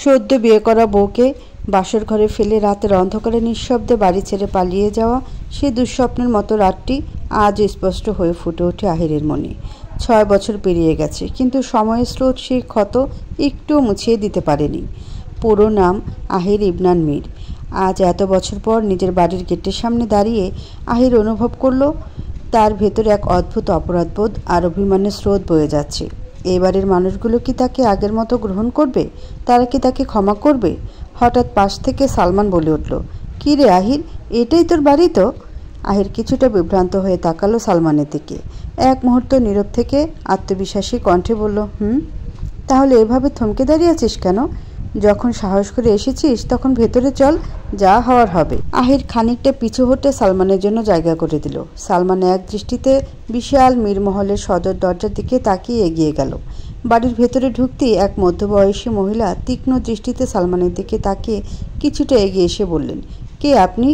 সদ্য বিয়ে করা বউকে বাসর ঘরে ফেলে রাতের অন্ধকারে নিঃশব্দে বাড়ি ছেড়ে পালিয়ে যাওয়া সেই দুঃস্বপ্নের মতো রাতটি আজ স্পষ্ট হয়ে ফুটে ওঠে আহিরের মনে। 6 বছর পেরিয়ে গেছে, কিন্তু সময়ের স্রোত সেই ক্ষত একটুও মুছিয়ে দিতে পারেনি। পুরো নাম আহির ইবনান মীর। আজ এত বছর পর নিজের বাড়ির গেটের সামনে দাঁড়িয়ে আহির অনুভব করল তার ভেতরে এক অদ্ভুত অপরাধবোধ আর অভিমানের স্রোত বয়ে যাচ্ছে। এই বাড়ির মানুষগুলো কি তাকে আগের মতো গ্রহণ করবে? তারা কি তাকে ক্ষমা করবে? হঠাৎ পাশ থেকে সালমান বলে উঠল, কী রে আহির, এটাই তোর বাড়ি তো? আহির কিছুটা বিভ্রান্ত হয়ে তাকালো সালমানের দিকে। এক মুহূর্ত নীরব থেকে আত্মবিশ্বাসী কণ্ঠে বলল, তাহলে এভাবে থমকে দাঁড়িয়ে আছিস কেন? যখন সাহস করে এসেছিস তখন ভেতরে চল, যা হওয়ার হবে। আহির খানিকটা পিছু হটে সালমানের জন্য জায়গা করে দিল। সালমান এক দৃষ্টিতে বিশাল মীরমহলের সদর দরজার দিকে তাকিয়ে এগিয়ে গেল। বাড়ির ভেতরে ঢুকতেই এক মধ্যবয়সী মহিলা তীক্ষ্ণ দৃষ্টিতে সালমানের দিকে তাকিয়ে কিছুটা এগিয়ে এসে বললেন, কে আপনি?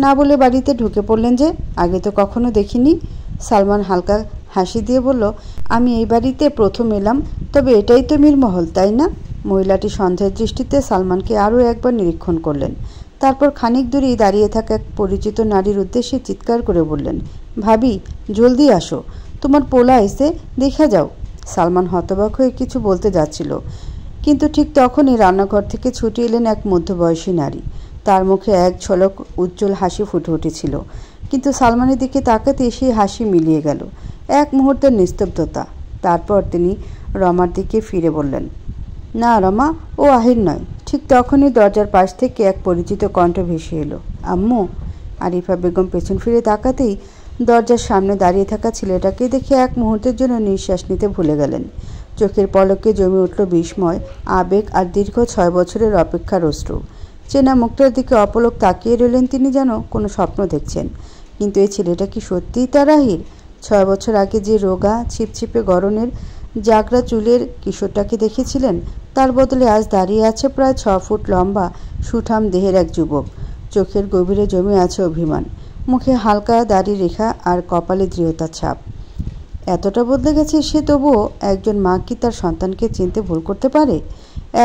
না বলে বাড়িতে ঢুকে পড়লেন যে, আগে তো কখনো দেখিনি। সালমান হালকা হাসি দিয়ে বলল, আমি এই বাড়িতে প্রথম এলাম, তবে এটাই তো মীরমহল, তাই না? মহিলাটি সন্দেহের দৃষ্টিতে সালমানকে আরও একবার নিরীক্ষণ করলেন। তারপর খানিক দূরেই দাঁড়িয়ে থাকা এক পরিচিত নারীর উদ্দেশ্যে চিৎকার করে বললেন, ভাবি, জলদি আসো, তোমার পোলা এসে দেখা যাও। সালমান হতবাক হয়ে কিছু বলতে যাচ্ছিল, কিন্তু ঠিক তখনই রান্নাঘর থেকে ছুটে এলেন এক মধ্যবয়সী নারী। তার মুখে এক ঝলক উজ্জ্বল হাসি ফুটে উঠেছিল, কিন্তু সালমানের দিকে তাকাতে সেই হাসি মিলিয়ে গেল। এক মুহূর্তের নিস্তব্ধতা। তারপর তিনি রমার দিকে ফিরে বললেন, না রমা, ও আহির নয়। ঠিক তখনই দরজার পাশ থেকে এক পরিচিত কণ্ঠ ভেসে এলো, আম্মু। আরিফা বেগম পেছন ফিরে তাকাতেই দরজার সামনে দাঁড়িয়ে থাকা ছেলেটাকে দেখে এক মুহূর্তের জন্য নিঃশ্বাস নিতে ভুলে গেলেন। চোখের পলকে জমে উঠল বিস্ময়, আবেগ আর দীর্ঘ 6 বছরের অপেক্ষার অশ্রু। চেনা মুখটার দিকে অপলক তাকিয়ে রইলেন তিনি, যেন কোনো স্বপ্ন দেখছেন। কিন্তু এই ছেলেটা কি সত্যিই তার আহির? 6 বছর আগে যে রোগা ছিপছিপে গরনের জাগরা চুলের কিশোরটাকে দেখেছিলেন, তার বদলে আজ দাঁড়িয়ে আছে প্রায় 6 ফুট লম্বা সুঠাম দেহের এক যুবক। চোখের গভীরে জমে আছে অভিমান, মুখে হালকা দাড়ি রেখা আর কপালে দৃঢ়তার ছাপ। এতটা বদলে গেছে সে, তবুও একজন মা কি তার সন্তানকে চিনতে ভুল করতে পারে?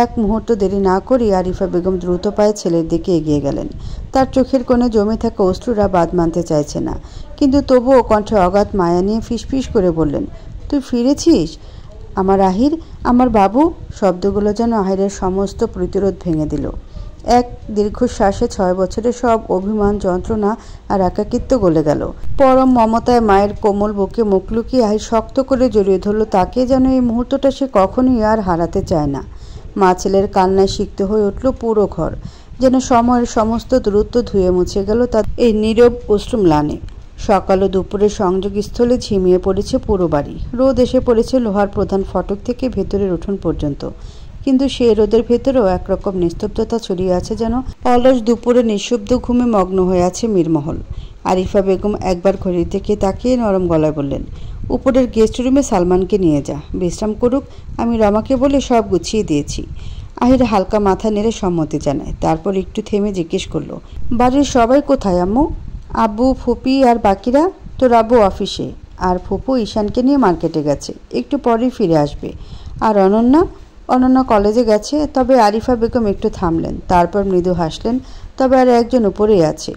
এক মুহূর্ত দেরি না করে আরিফা বেগম দ্রুত পায়ে ছেলের দিকে এগিয়ে গেলেন। তার চোখের কোণে জমে থাকা অশ্রুরা বাদ মানতে চাইছে না, কিন্তু তবুও কণ্ঠে অগাধ মায়া নিয়ে ফিসফিস করে বললেন, তুই ফিরেছিস আমার আহির, আমার বাবু। শব্দগুলো যেন আহিরের সমস্ত প্রতিরোধ ভেঙে দিল। এক দীর্ঘশ্বাসে 6 বছরের সব অভিমান, যন্ত্রণা আর একাকিত্ব গলে গেল। পরম মমতায় মায়ের কোমল বুকে মুখ লুকিয়ে আহির শক্ত করে জড়িয়ে ধরল তাকে, যেন এই মুহূর্তটা সে কখনোই আর হারাতে চায় না। মা ছেলের কান্নায় সিক্ত হয়ে উঠল পুরো ঘর, যেন সময়ের সমস্ত দূরত্ব ধুয়ে মুছে গেল তার এই নীরব অশ্রুম্লানে। সকাল ও দুপুরের সংযোগস্থলে ঝিমিয়ে পড়েছে পুরো বাড়ি। রোদ এসে পড়েছে লোহার প্রধান ফটক থেকে ভেতরের উঠোন পর্যন্ত, কিন্তু সেই রোদের ভেতরেও একরকম নিস্তব্ধতা ছড়িয়ে আছে, যেন অলস দুপুরে নিঃশব্দ ঘুমে মগ্ন হয়ে আছে মীরমহল। আরিফা বেগম একবার ঘড়ির দিকে তাকিয়ে নরম গলায় বললেন, উপরের গেস্ট রুমে সালমানকে নিয়ে যা, বিশ্রাম করুক। আমি রমাকে বলে সব গুছিয়ে দিয়েছি। আহির হালকা মাথা নেড়ে সম্মতি জানায়। তারপর একটু থেমে জিজ্ঞেস করলো, বাড়ির সবাই কোথায় আম্মু? আব্বু, ফুপি আর বাকিরা? তোর আব্বু অফিসে, আর ফুপু ঈশানকে নিয়ে মার্কেটে গেছে, একটু পরেই ফিরে আসবে। আর অনন্যা কলেজে গেছে। তবে আরিফা বেগম একটু থামলেন, তারপর মৃদু হাসলেন, তবে আর একজন উপরেই আছে।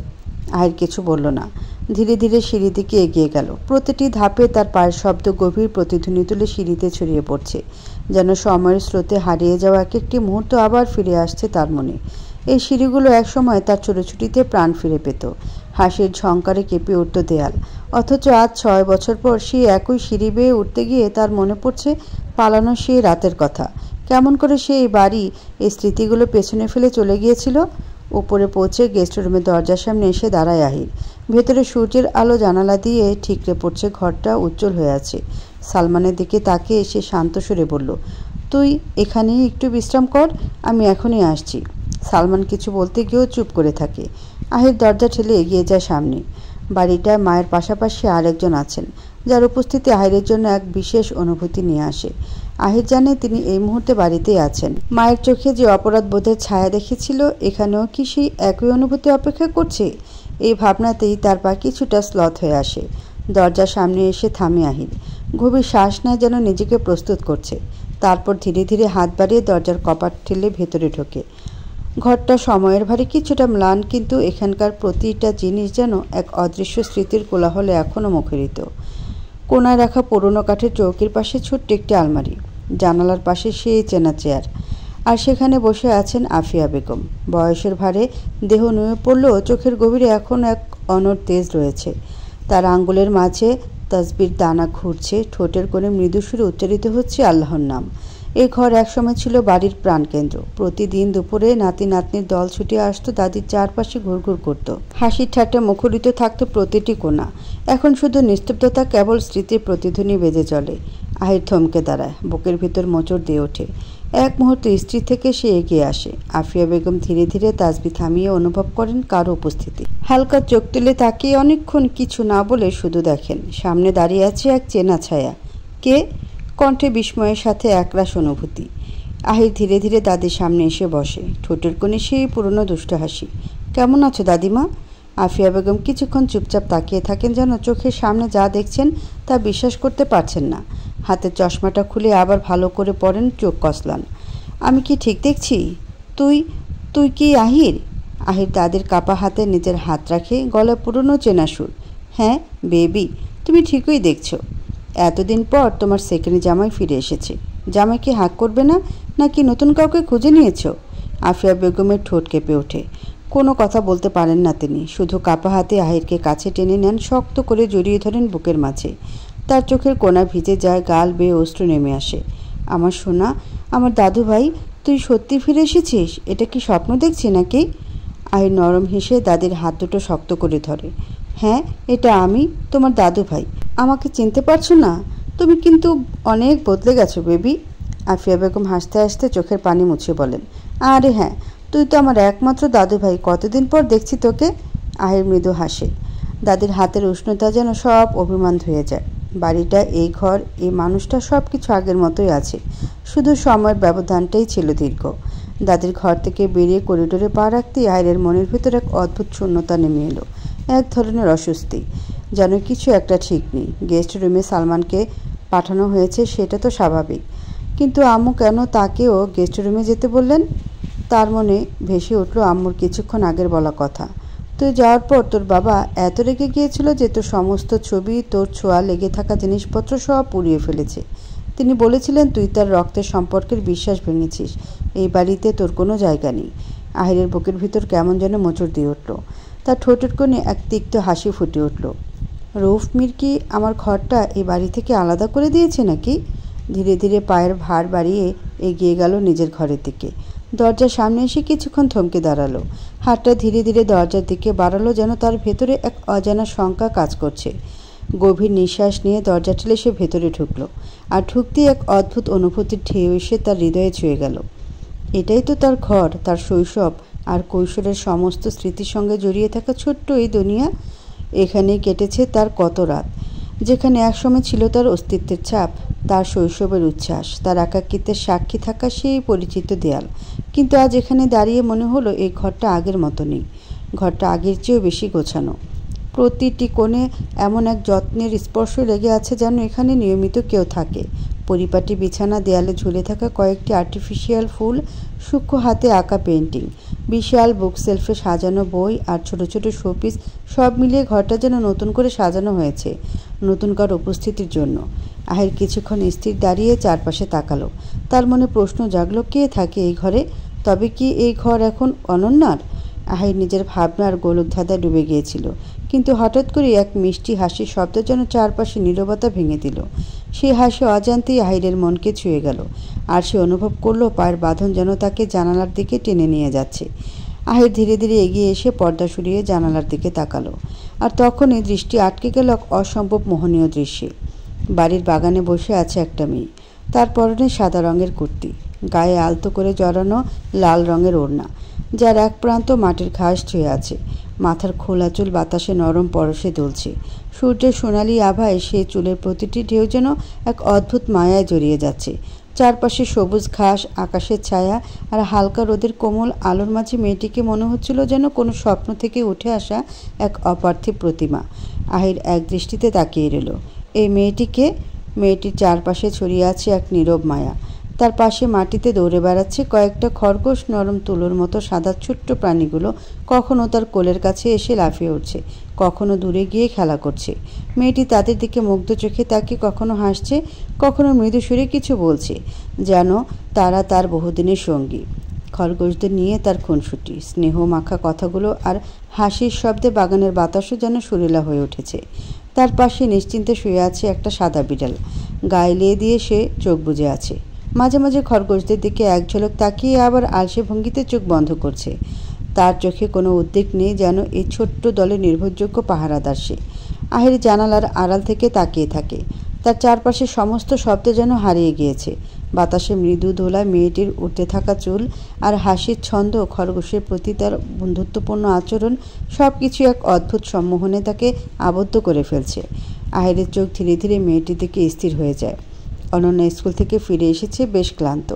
আহির কিছু বলল না, ধীরে ধীরে সিঁড়ি দিকে এগিয়ে গেল। প্রতিটি ধাপে তার পায়ের শব্দ গভীর প্রতিধ্বনি তুলে সিঁড়িতে ছড়িয়ে পড়ছে, যেন সময়ের স্রোতে হারিয়ে যাওয়া এক একটি মুহূর্ত আবার ফিরে আসছে তার মনে। এই সিঁড়িগুলো একসময় তার ছোটাছুটিতে প্রাণ ফিরে পেত, হাসির ঝংকারে কেঁপে উঠত দেয়াল। অথচ আজ 6 বছর পর সেই একই সিঁড়ি বেয়ে উঠতে গিয়ে তার মনে পড়ছে পালানো সেই রাতের কথা। কেমন করে সে এই বাড়ি, এই স্মৃতিগুলো পেছনে ফেলে চলে গিয়েছিল। উপরে পৌঁছে গেস্ট রুমের দরজার সামনে এসে দাঁড়ায় আহির। ভেতরে সূর্যের আলো জানালা দিয়ে ঠিকরে পড়ছে, ঘরটা উজ্জ্বল হয়ে আছে। সালমানের দিকে তাকিয়ে এসে শান্ত সুরে বলল, তুই এখানেই একটু বিশ্রাম কর, আমি এখনই আসছি। সালমান কিছু বলতে গিয়েও চুপ করে থাকে। আহির দরজা ঠেলে এগিয়ে যায় সামনে। বাড়িটায় মায়ের পাশাপাশি আরেকজন আছেন, যার উপস্থিতি আহিরের জন্য এক বিশেষ অনুভূতি নিয়ে আসে। আহির জানে তিনি এই মুহূর্তে বাড়িতেই আছেন। মায়ের চোখে যে অপরাধ বোধের ছায়া দেখেছিল, এখানেও কি সেই একই অনুভূতি অপেক্ষা করছে? এই ভাবনাতেই তার পা কিছুটা স্লথ হয়ে আসে। দরজার সামনে এসে থামে আহির। গভীর শ্বাস নেয়, যেন নিজেকে প্রস্তুত করছে। তারপর ধীরে ধীরে হাত বাড়িয়ে দরজার কপাট ঠেলে ভেতরে ঢোকে। ঘরটা সময়ের ভারে কিছুটা ম্লান, কিন্তু এখানকার প্রতিটা জিনিস যেন এক অদৃশ্য স্মৃতির কোলাহলে এখনও মুখরিত। কোনায় রাখা পুরনো কাঠের চৌকির পাশে ছোট্ট একটি আলমারি, জানালার পাশে সেই চেনা চেয়ার, আর সেখানে বসে আছেন আফিয়া বেগম। বয়সের ভারে দেহ নুয়ে পড়লেও চোখের গভীরে এখন এক অনড় তেজ রয়েছে। তার আঙ্গুলের মাঝে তাসবির দানা ঘুরছে, ঠোঁটের কোণে মৃদু সুরে উচ্চারিত হচ্ছে আল্লাহর নাম। এই ঘর একসময় ছিল বাড়ির প্রাণকেন্দ্র। প্রতিদিন দুপুরে নাতি নাতনির দল ছুটে আসতো, দাদির চারপাশে ঘুরঘুর করত। হাসি ঠাট্টা মুখরিত থাকতো প্রতিটি কোণা। এখন শুধু নিস্তব্ধতা, কেবল স্মৃতির প্রতিধ্বনি বেজে চলে। আহির থমকে দাঁড়ায়, বুকের ভিতর মোচড় দিয়ে ওঠে। এক মুহূর্তে স্ত্রী থেকে সে এগিয়ে আসে। আফিয়া বেগম ধীরে ধীরে তাসবি থামিয়ে অনুভব করেন কারো উপস্থিতি। হালকা চোখ তুলে তাকিয়ে অনেকক্ষণ কিছু না বলে শুধু দেখেন সামনে দাঁড়িয়ে আছে এক চেনা ছায়া। কে? কণ্ঠে বিস্ময়ের সাথে একরাশ অনুভূতি। আহির ধীরে ধীরে দাদির সামনে এসে বসে, ঠোঁটের কোণে সেই পুরনো দুষ্ট হাসি। কেমন আছো দাদিমা? আফিয়া বেগম কিছুক্ষণ চুপচাপ তাকিয়ে থাকেন, যেন চোখের সামনে যা দেখছেন তা বিশ্বাস করতে পারছেন না। হাতের চশমাটা খুলে আবার ভালো করে পরেন, চোখ কসলান। আমি কি ঠিক দেখছি? তুই তুই কি আহির? আহির দাদির কাপা হাতে নিজের হাত রাখে, গলায় পুরনো চেনা সুর। হ্যাঁ বেবি, তুমি ঠিকই দেখছো। এতদিন পর তোমার সেকেন্ড জামাই ফিরে এসেছে। জামাইকে হাঁক করবে না, নাকি নতুন কাউকে খুঁজে নিয়েছো? আফিয়া বেগমের ঠোঁট কেঁপে ওঠে। কোনো কথা বলতে পারেন না তিনি, শুধু কাপা হাতে আহিরকে কাছে টেনে নেন, শক্ত করে জড়িয়ে ধরেন বুকের মাঝে। তার চোখের কোণা ভিজে যায়, গাল বেয়ে অশ্রু নেমে আসে। আমার সোনা, আমার দাদু ভাই, তুই সত্যি ফিরে এসেছিস? এটা কি স্বপ্ন দেখছি নাকি? আহির নরম হেসে দাদির হাত দুটো শক্ত করে ধরে। হ্যাঁ, এটা আমি, তোমার দাদু ভাই। আমাকে চিনতে পারছো না? তুমি কিন্তু অনেক বদলে গেছো বেবি। আফিয়া বেগম হাসতে হাসতে চোখের পানি মুছে বলেন। আরে হ্যাঁ, তুই তো আমার একমাত্র দাদু ভাই, কতদিন পর দেখছি তোকে। আহির মৃদু হাসে। দাদির হাতের উষ্ণতা যেন সব অভিমান ধুয়ে যায়। বাড়িটা, এই ঘর, এই মানুষটা, সব কিছু আগের মতোই আছে, শুধু সময়ের ব্যবধানটাই ছিল দীর্ঘ। দাদির ঘর থেকে বেরিয়ে করিডোরে পা রাখতেই আহিরের মনের ভিতর এক অদ্ভুত শূন্যতা নেমে এলো, এক ধরনের অস্বস্তি, যেন কিছু একটা ঠিক নেই। গেস্ট রুমে সালমানকে পাঠানো হয়েছে, সেটা তো স্বাভাবিক, কিন্তু আম্মু কেন তাকেও গেস্ট রুমে যেতে বললেন? তার মনে ভেসে উঠল আম্মুর কিছুক্ষণ আগের বলা কথা। তুই যাওয়ার পর তোর বাবা এত রেগে গিয়েছিল যে তোর সমস্ত ছবি, তোর ছোঁয়া লেগে থাকা জিনিসপত্র সব পুড়িয়ে ফেলেছে। তিনি বলেছিলেন তুই তার রক্তের সম্পর্কের বিশ্বাস ভেঙেছিস। এই বাড়িতে তোর কোনো জায়গা নেই। আহিরের বুকের ভিতর কেমন যেন মোচড় দিয়ে উঠল। তার ঠোঁটের কোণে এক তিক্ত হাসি ফুটে উঠল। রউফ মির কি আমার ঘরটা এই বাড়ি থেকে আলাদা করে দিয়েছে নাকি? ধীরে ধীরে পায়ের ভার বাড়িয়ে এগিয়ে গেল নিজের ঘরের দিকে। দরজার সামনে এসে কিছুক্ষণ থমকে দাঁড়ালো। হাতটা ধীরে ধীরে দরজার দিকে বাড়ালো, যেন তার ভেতরে এক অজানা শঙ্কা কাজ করছে। গভীর নিঃশ্বাস নিয়ে দরজা ঠেলে সে ভেতরে ঢুকলো, আর ঢুকতেই এক অদ্ভুত অনুভূতির ঢেউ এসে তার হৃদয়ে ছুঁয়ে গেল। এটাই তো তার ঘর, তার শৈশব আর কৈশোরের সমস্ত স্মৃতির সঙ্গে জড়িয়ে থাকা ছোট্ট এই দুনিয়া। এখানেই কেটেছে তার কত রাত, যেখানে একসময় ছিল তার অস্তিত্বের ছাপ, তার শৈশবের উচ্ছ্বাস, তার একাকিত্বের সাক্ষী থাকা সেই পরিচিত দেয়াল। কিন্তু আজ এখানে দাঁড়িয়ে মনে হলো এই ঘরটা আগের মতো নেই। ঘরটা আগের চেয়েও বেশি গোছানো। প্রতিটি কোণে এমন এক যত্নের স্পর্শ লেগে আছে, যেন এখানে নিয়মিত কেউ থাকে। পরিপাটি বিছানা, দেয়ালে ঝুলে থাকা কয়েকটি আর্টিফিশিয়াল ফুল, সূক্ষ্ম হাতে আঁকা পেন্টিং, বিশাল বুকশেলফে সাজানো বই আর ছোট ছোট শোপিস, সব মিলিয়ে ঘরটা যেন নতুন করে সাজানো হয়েছে নতুনকার উপস্থিতির জন্য। আহির কিছুক্ষণ স্থির দাঁড়িয়ে চারপাশে তাকালো। তার মনে প্রশ্ন জাগলো, কে থাকে এই ঘরে? তবে কি এই ঘর এখন অনন্যার? আহির নিজের ভাবনার গোলকধাঁধায় ডুবে গিয়েছিল, কিন্তু হঠাৎ করে এক মিষ্টি হাসির শব্দ যেন চারপাশে নীরবতা ভেঙে দিল। সেই হাসি অজান্তেই আহিরের মনকে ছুঁয়ে গেল, আর সে অনুভব করলো পায়ের বাঁধন যেন তাকে জানালার দিকে টেনে নিয়ে যাচ্ছে। আহির ধীরে ধীরে এগিয়ে এসে পর্দা সরিয়ে জানালার দিকে তাকালো, আর তখনই দৃষ্টি আটকে গেল এক অসম্ভব মোহনীয় দৃশ্যে। বাড়ির বাগানে বসে আছে একটা মেয়ে। তার পরনে সাদা রঙের কুর্তি, গায়ে আলতো করে জড়ানো লাল রঙের ওড়না, যার এক প্রান্ত মাটির ঘাস ছুঁয়ে আছে। মাথার খোলা চুল বাতাসে নরম পরশে দুলছে। সূর্যের সোনালি আভায় সেই চুলের প্রতিটি ঢেউ যেন এক অদ্ভুত মায়ায় জড়িয়ে যাচ্ছে। চারপাশে সবুজ ঘাস, আকাশের ছায়া আর হালকা রোদের কোমল আলোর মাঝে মেয়েটিকে মনে হচ্ছিল যেন কোনো স্বপ্ন থেকে উঠে আসা এক অপার্থিব প্রতিমা। আহির এক দৃষ্টিতে তাকিয়ে রইল। এই মেয়েটিকে। মেয়েটির চারপাশে ছড়িয়ে আছে এক নীরব মায়া। তার পাশে মাটিতে দৌড়ে বেড়াচ্ছে কয়েকটা খরগোশ। নরম তুলোর মতো সাদা ছোট্ট প্রাণীগুলো কখনো তার কোলের কাছে এসে লাফিয়ে উঠছে, কখনো দূরে গিয়ে খেলা করছে। মেয়েটি তাদের দিকে মুগ্ধ চোখে তাকিয়ে কখনো হাসছে, কখনো মৃদু সুরে কিছু বলছে, যেন তারা তার বহুদিনের সঙ্গী। খরগোশদের নিয়ে তার খুনসুটি, স্নেহ মাখা কথাগুলো আর হাসির শব্দে বাগানের বাতাসও যেন সুরেলা হয়ে উঠেছে। তার পাশে নিশ্চিন্তে শুয়ে আছে একটা সাদা বিড়াল, গায়ে লেয়ে দিয়ে সে চোখ বুজে আছে। মাঝে মাঝে খরগোশদের দিকে এক ঝলক তাকিয়ে আবার আলসে ভঙ্গিতে চোখ বন্ধ করছে। তার চোখে কোনো উদ্বেগ নেই, যেন এই ছোট্ট দলের নির্ভরযোগ্য পাহারাদার সে। আহির জানালার আড়াল থেকে তাকিয়ে থাকে। তার চারপাশে সমস্ত শব্দ যেন হারিয়ে গিয়েছে। বাতাসে মৃদু দোলায় মেয়েটির উঠতে থাকা চুল আর হাসির ছন্দ, খরগোশের প্রতি তার বন্ধুত্বপূর্ণ আচরণ, সব কিছু এক অদ্ভুত সম্মোহনে তাকে আবদ্ধ করে ফেলছে। আহিরের চোখ ধীরে ধীরে মেয়েটির দিকে স্থির হয়ে যায়। অনন্যা স্কুল থেকে ফিরে এসেছে বেশ ক্লান্ত।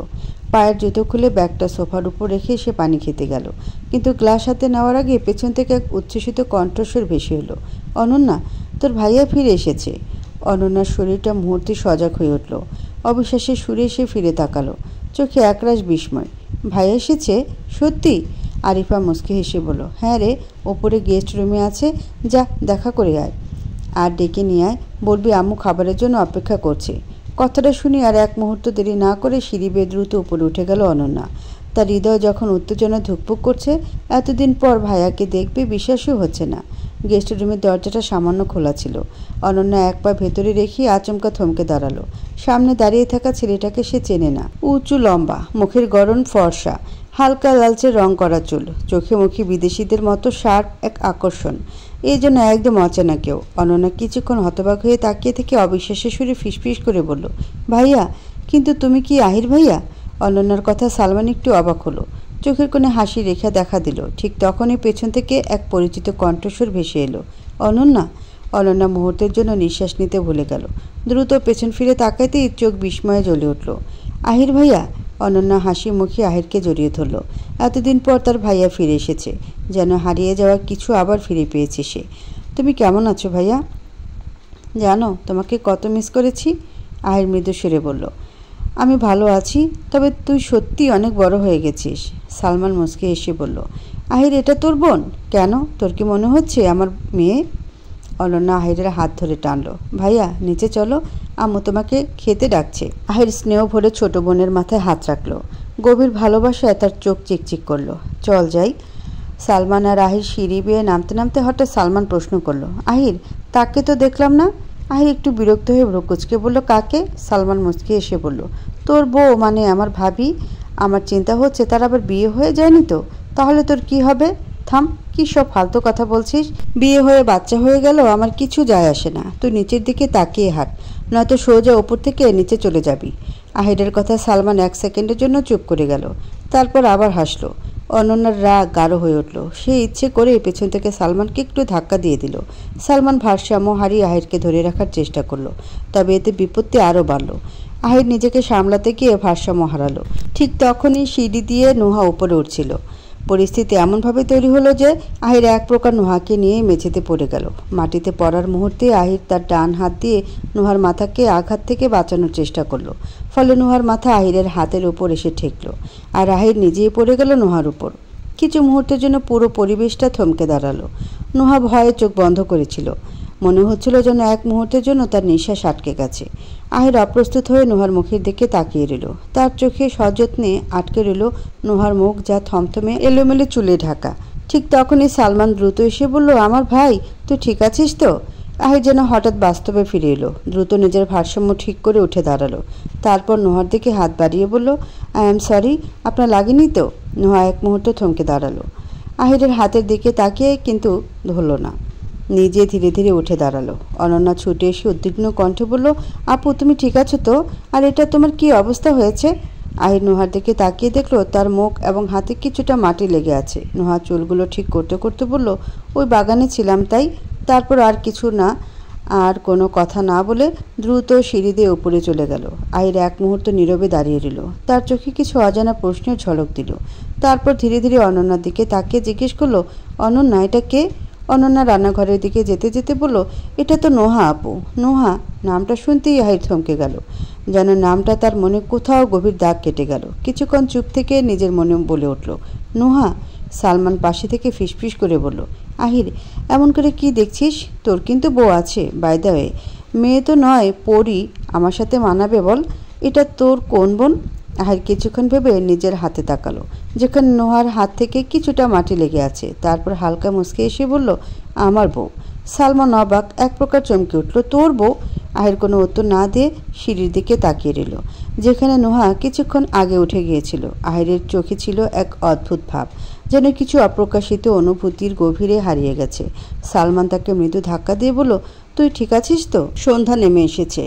পায়ের জুতো খুলে ব্যাগটা সোফার উপর রেখে সে পানি খেতে গেল, কিন্তু গ্লাস হাতে নেওয়ার আগে পেছন থেকে এক উচ্ছ্বসিত কণ্ঠস্বর ভেসে এলো, অনন্যা, তোর ভাইয়া ফিরে এসেছে। অনন্যার শরীরটা মুহূর্তে সজাগ হয়ে উঠল। অবিশ্বাসের সুরে সে ফিরে তাকালো, চোখে একরাশ বিস্ময়। ভাইয়া এসেছে? সত্যি? আরিফা মুচকি হেসে বলল, হ্যাঁ রে, ওপরে গেস্ট রুমে আছে, যা দেখা করে আয়। আর ডেকে নিয়ে আয়, বলবি আম্মু খাবারের জন্য অপেক্ষা করছে। কথাটা শুনি আর এক মুহূর্ত দেরি না করে সিঁড়ি বেয়ে দ্রুত উপরে উঠে গেল অনন্যা। তার হৃদয় যখন উত্তেজনা ধুকপুক করছে, এতদিন পর ভাইয়াকে দেখবে বিশ্বাসই হচ্ছে না। গেস্ট রুমের দরজাটা সামান্য খোলা ছিল। অনন্যা এক পা ভেতরে রেখে আচমকা থমকে দাঁড়ালো। সামনে দাঁড়িয়ে থাকা ছেলেটাকে সে চেনে না। উঁচু লম্বা, মুখের গড়ন ফর্সা, হালকা লালচে রং করা চুল, চোখে মুখে বিদেশিদের মতো শার্প এক আকর্ষণ। এই জন্য একদম অচেনা কেউ। অনন্যা কিছুক্ষণ হতবাক হয়ে তাকিয়ে থেকে অবিশ্বাসের সুরে ফিসফিস করে বলল, ভাইয়া, কিন্তু তুমি কি আহির ভাইয়া? অনন্যার কথা সালমান একটু অবাক হলো। চোখের কোণে হাসি রেখা দেখা দিল। ঠিক তখনই পেছন থেকে এক পরিচিত কণ্ঠস্বর ভেসে এলো, অনন্যা। অনন্যা মুহূর্তের জন্য নিঃশ্বাস নিতে ভুলে গেল। দ্রুত পেছন ফিরে তাকাইতেই চোখ বিস্ময়ে জ্বলে উঠল। আহির ভাইয়া? অনন্যা হাসি মুখে আহিরকে জড়িয়ে ধরল। এতদিন পর তার ভাইয়া ফিরে এসেছে, যেন হারিয়ে যাওয়া কিছু আবার ফিরে পেয়েছে সে। তুমি কেমন আছো ভাইয়া? জানো, তোমাকে কত মিস করেছি। আহির মৃদু সুরে বলল, আমি ভালো আছি, তবে তুই সত্যি অনেক বড় হয়ে গেছিস। সালমান মুচকি এসে বলল, আহির, এটা তোর বোন? কেন, তোর কি মনে হচ্ছে আমার মেয়ে? অনন্যা আহিরের হাত ধরে টানলো, ভাইয়া নিচে চলো, আম্মু তোমাকে খেতে ডাকছে। আহির স্নেহ ভরে ছোট বোনের মাথায় হাত রাখলো। গভীর ভালোবাসায় তার চোখ চিকচিক করলো। চল যাই। সালমান আর আহির সিঁড়ি বেয়ে নামতে নামতে হঠাৎ সালমান প্রশ্ন করলো, আহির, তাকে তো দেখলাম না। আহির একটু বিরক্ত হয়ে ভ্রুকুচকে বলল, কাকে? সালমান মুচকি এসে বলল, তোর বউ, মানে আমার ভাবি। আমার চিন্তা হচ্ছে তার আবার বিয়ে হয়ে যায়নি তো? তাহলে তোর কি হবে? থাম, কি সব ফালতু কথা বলছিস? বিয়ে হয়ে বাচ্চা হয়ে গেল আমার কিছু যায় আসে না। তুই নিচের দিকে তাকিয়ে হাঁট, নয়তো সোজা ওপর থেকে নিচে চলে যাবি। আহিরের কথা সালমান এক সেকেন্ডের জন্য চুপ করে গেল, তারপর আবার হাসলো। অনন্যার রাগ গাঢ় হয়ে উঠল। সে ইচ্ছে করে পেছন থেকে সালমানকে একটু ধাক্কা দিয়ে দিল। সালমান ভারসাম্য হারিয়ে আহিরকে ধরে রাখার চেষ্টা করলো, তবে এতে বিপত্তি আরও বাড়ল। আহির নিজেকে সামলাতে গিয়ে ভারসাম্য হারালো। ঠিক তখনই সিঁড়ি দিয়ে নুহা উপরে উঠছিল। পরিস্থিতি এমনভাবে তৈরি হলো যে আহির এক প্রকার নুহাকে নিয়ে মেঝেতে পড়ে গেল। মাটিতে পড়ার মুহূর্তে আহির তার ডান হাত দিয়ে নুহার মাথাকে আঘাত থেকে বাঁচানোর চেষ্টা করলো। ফলে নুহার মাথা আহিরের হাতের উপর এসে ঠেকল, আর আহির নিজেই পড়ে গেল নুহার উপর। কিছু মুহূর্তের জন্য পুরো পরিবেশটা থমকে দাঁড়ালো। নুহা ভয়ে চোখ বন্ধ করেছিল। মনে হচ্ছিল যেন এক মুহূর্তের জন্য তার নিঃশ্বাস আটকে গেছে। আহির অপ্রস্তুত হয়ে নুহার মুখের দিকে তাকিয়ে রইল। তার চোখে সযত্নে আটকে রইল নুহার মুখ, যা থমথমে এলোমেলো চুলে ঢাকা। ঠিক তখনই সালমান দ্রুত এসে বলল, আমার ভাই, তুই ঠিক আছিস তো? আহির যেন হঠাৎ বাস্তবে ফিরে এলো। দ্রুত নিজের ভারসাম্য ঠিক করে উঠে দাঁড়ালো। তারপর নুহার দিকে হাত বাড়িয়ে বলল, আই এম সরি, আপনার লাগেনি তো? নুহা এক মুহূর্ত থমকে দাঁড়ালো। আহিরের হাতের দিকে তাকিয়ে কিন্তু ধরল না, নিজে ধীরে ধীরে উঠে দাঁড়ালো। অনন্যা ছুটে এসে উদ্বিগ্ন কণ্ঠে বলল, আপু, তুমি ঠিক আছো তো? আর এটা তোমার কি অবস্থা হয়েছে? আহির নুহার দিকে তাকিয়ে দেখলো তার মুখ এবং হাতে কিছুটা মাটি লেগে আছে। নুহা চুলগুলো ঠিক করতে করতে বলল, ওই বাগানে ছিলাম তাই। তারপর আর কিছু না, আর কোনো কথা না বলে দ্রুত সিঁড়ি দিয়ে উপরে চলে গেল। আহির এক মুহূর্ত নীরবে দাঁড়িয়ে রইল। তার চোখে কিছু অজানা প্রশ্নের ঝলক দিল। তারপর ধীরে ধীরে অনন্যার দিকে তাকিয়ে জিজ্ঞেস করলো, অনন্যা, এটা কে? অনন্যা রান্নাঘরের দিকে যেতে যেতে বলল, এটা তো নোহা আপু। নোহা নামটা শুনতেই আহির থমকে গেল, যেন নামটা তার মনে কোথাও গভীর দাগ কেটে গেল। কিছুক্ষণ চুপ থেকে নিজের মনে বলে উঠল, নোহা। সালমান পাশে থেকে ফিসফিস করে বলল, আহির এমন করে কি দেখছিস? তোর কিন্তু বউ আছে, বাই দ্য ওয়ে। মেয়ে তো নয়, পরি। আমার সাথে মানাবে বল? এটা তোর কোন বোন? আহির কিছুক্ষণ ভেবে নিজের হাতে তাকালো, যেখানে নোহার হাত থেকে কিছুটা মাটি লেগে আছে। তারপর হালকা মুচকে এসে বলল, আমার বউ। সালমান অবাক, এক প্রকার চমকে উঠল, তোর বউ? আহির কোনো উত্তর না দিয়ে সিঁড়ির দিকে তাকিয়ে রইল, যেখানে নোহা কিছুক্ষণ আগে উঠে গিয়েছিল। আহিরের চোখে ছিল এক অদ্ভুত ভাব, যেন কিছু অপ্রকাশিত অনুভূতির গভীরে হারিয়ে গেছে। সালমান তাকে মৃদু ধাক্কা দিয়ে বলল, তুই ঠিক আছিস তো? সন্ধ্যা নেমে এসেছে,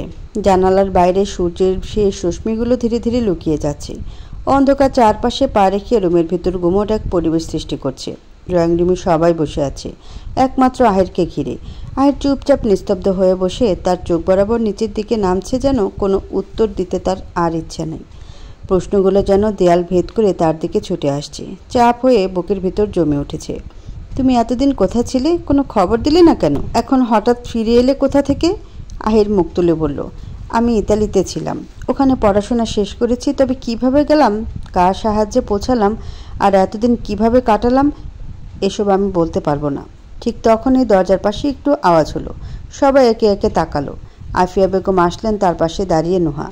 জানালার বাইরে সূর্যের শেষ রশ্মিগুলো ধীরে ধীরে লুকিয়ে যাচ্ছে। অন্ধকার চারপাশে পা রেখে রুমের ভেতর গুমোট এক পরিবেশ সৃষ্টি করছে। ড্রয়িং রুমে সবাই বসে আছে, একমাত্র আহিরকে ঘিরে। আহির চুপচাপ নিস্তব্ধ হয়ে বসে, তার চোখ বরাবর নিচের দিকে নামছে, যেন কোনো উত্তর দিতে তার আর ইচ্ছা নেই। প্রশ্নগুলো যেন দেয়াল ভেদ করে তার দিকে ছুটে আসছে, চাপ হয়ে বুকের ভিতর জমে উঠেছে। তুমি এতদিন কোথায় ছিলে? কোনো খবর দিলে না কেন? এখন হঠাৎ ফিরে এলে কোথা থেকে? আহির মুখ তুলে বলল, আমি ইতালিতে ছিলাম, ওখানে পড়াশোনা শেষ করেছি। তবে কিভাবে গেলাম, কার সাহায্যে পৌঁছালাম, আর এতদিন কিভাবে কাটালাম, এসব আমি বলতে পারবো না। ঠিক তখনই দরজার পাশে একটু আওয়াজ হলো। সবাই একে একে তাকালো। আফিয়া বেগম আসলেন, তার পাশে দাঁড়িয়ে নোহা।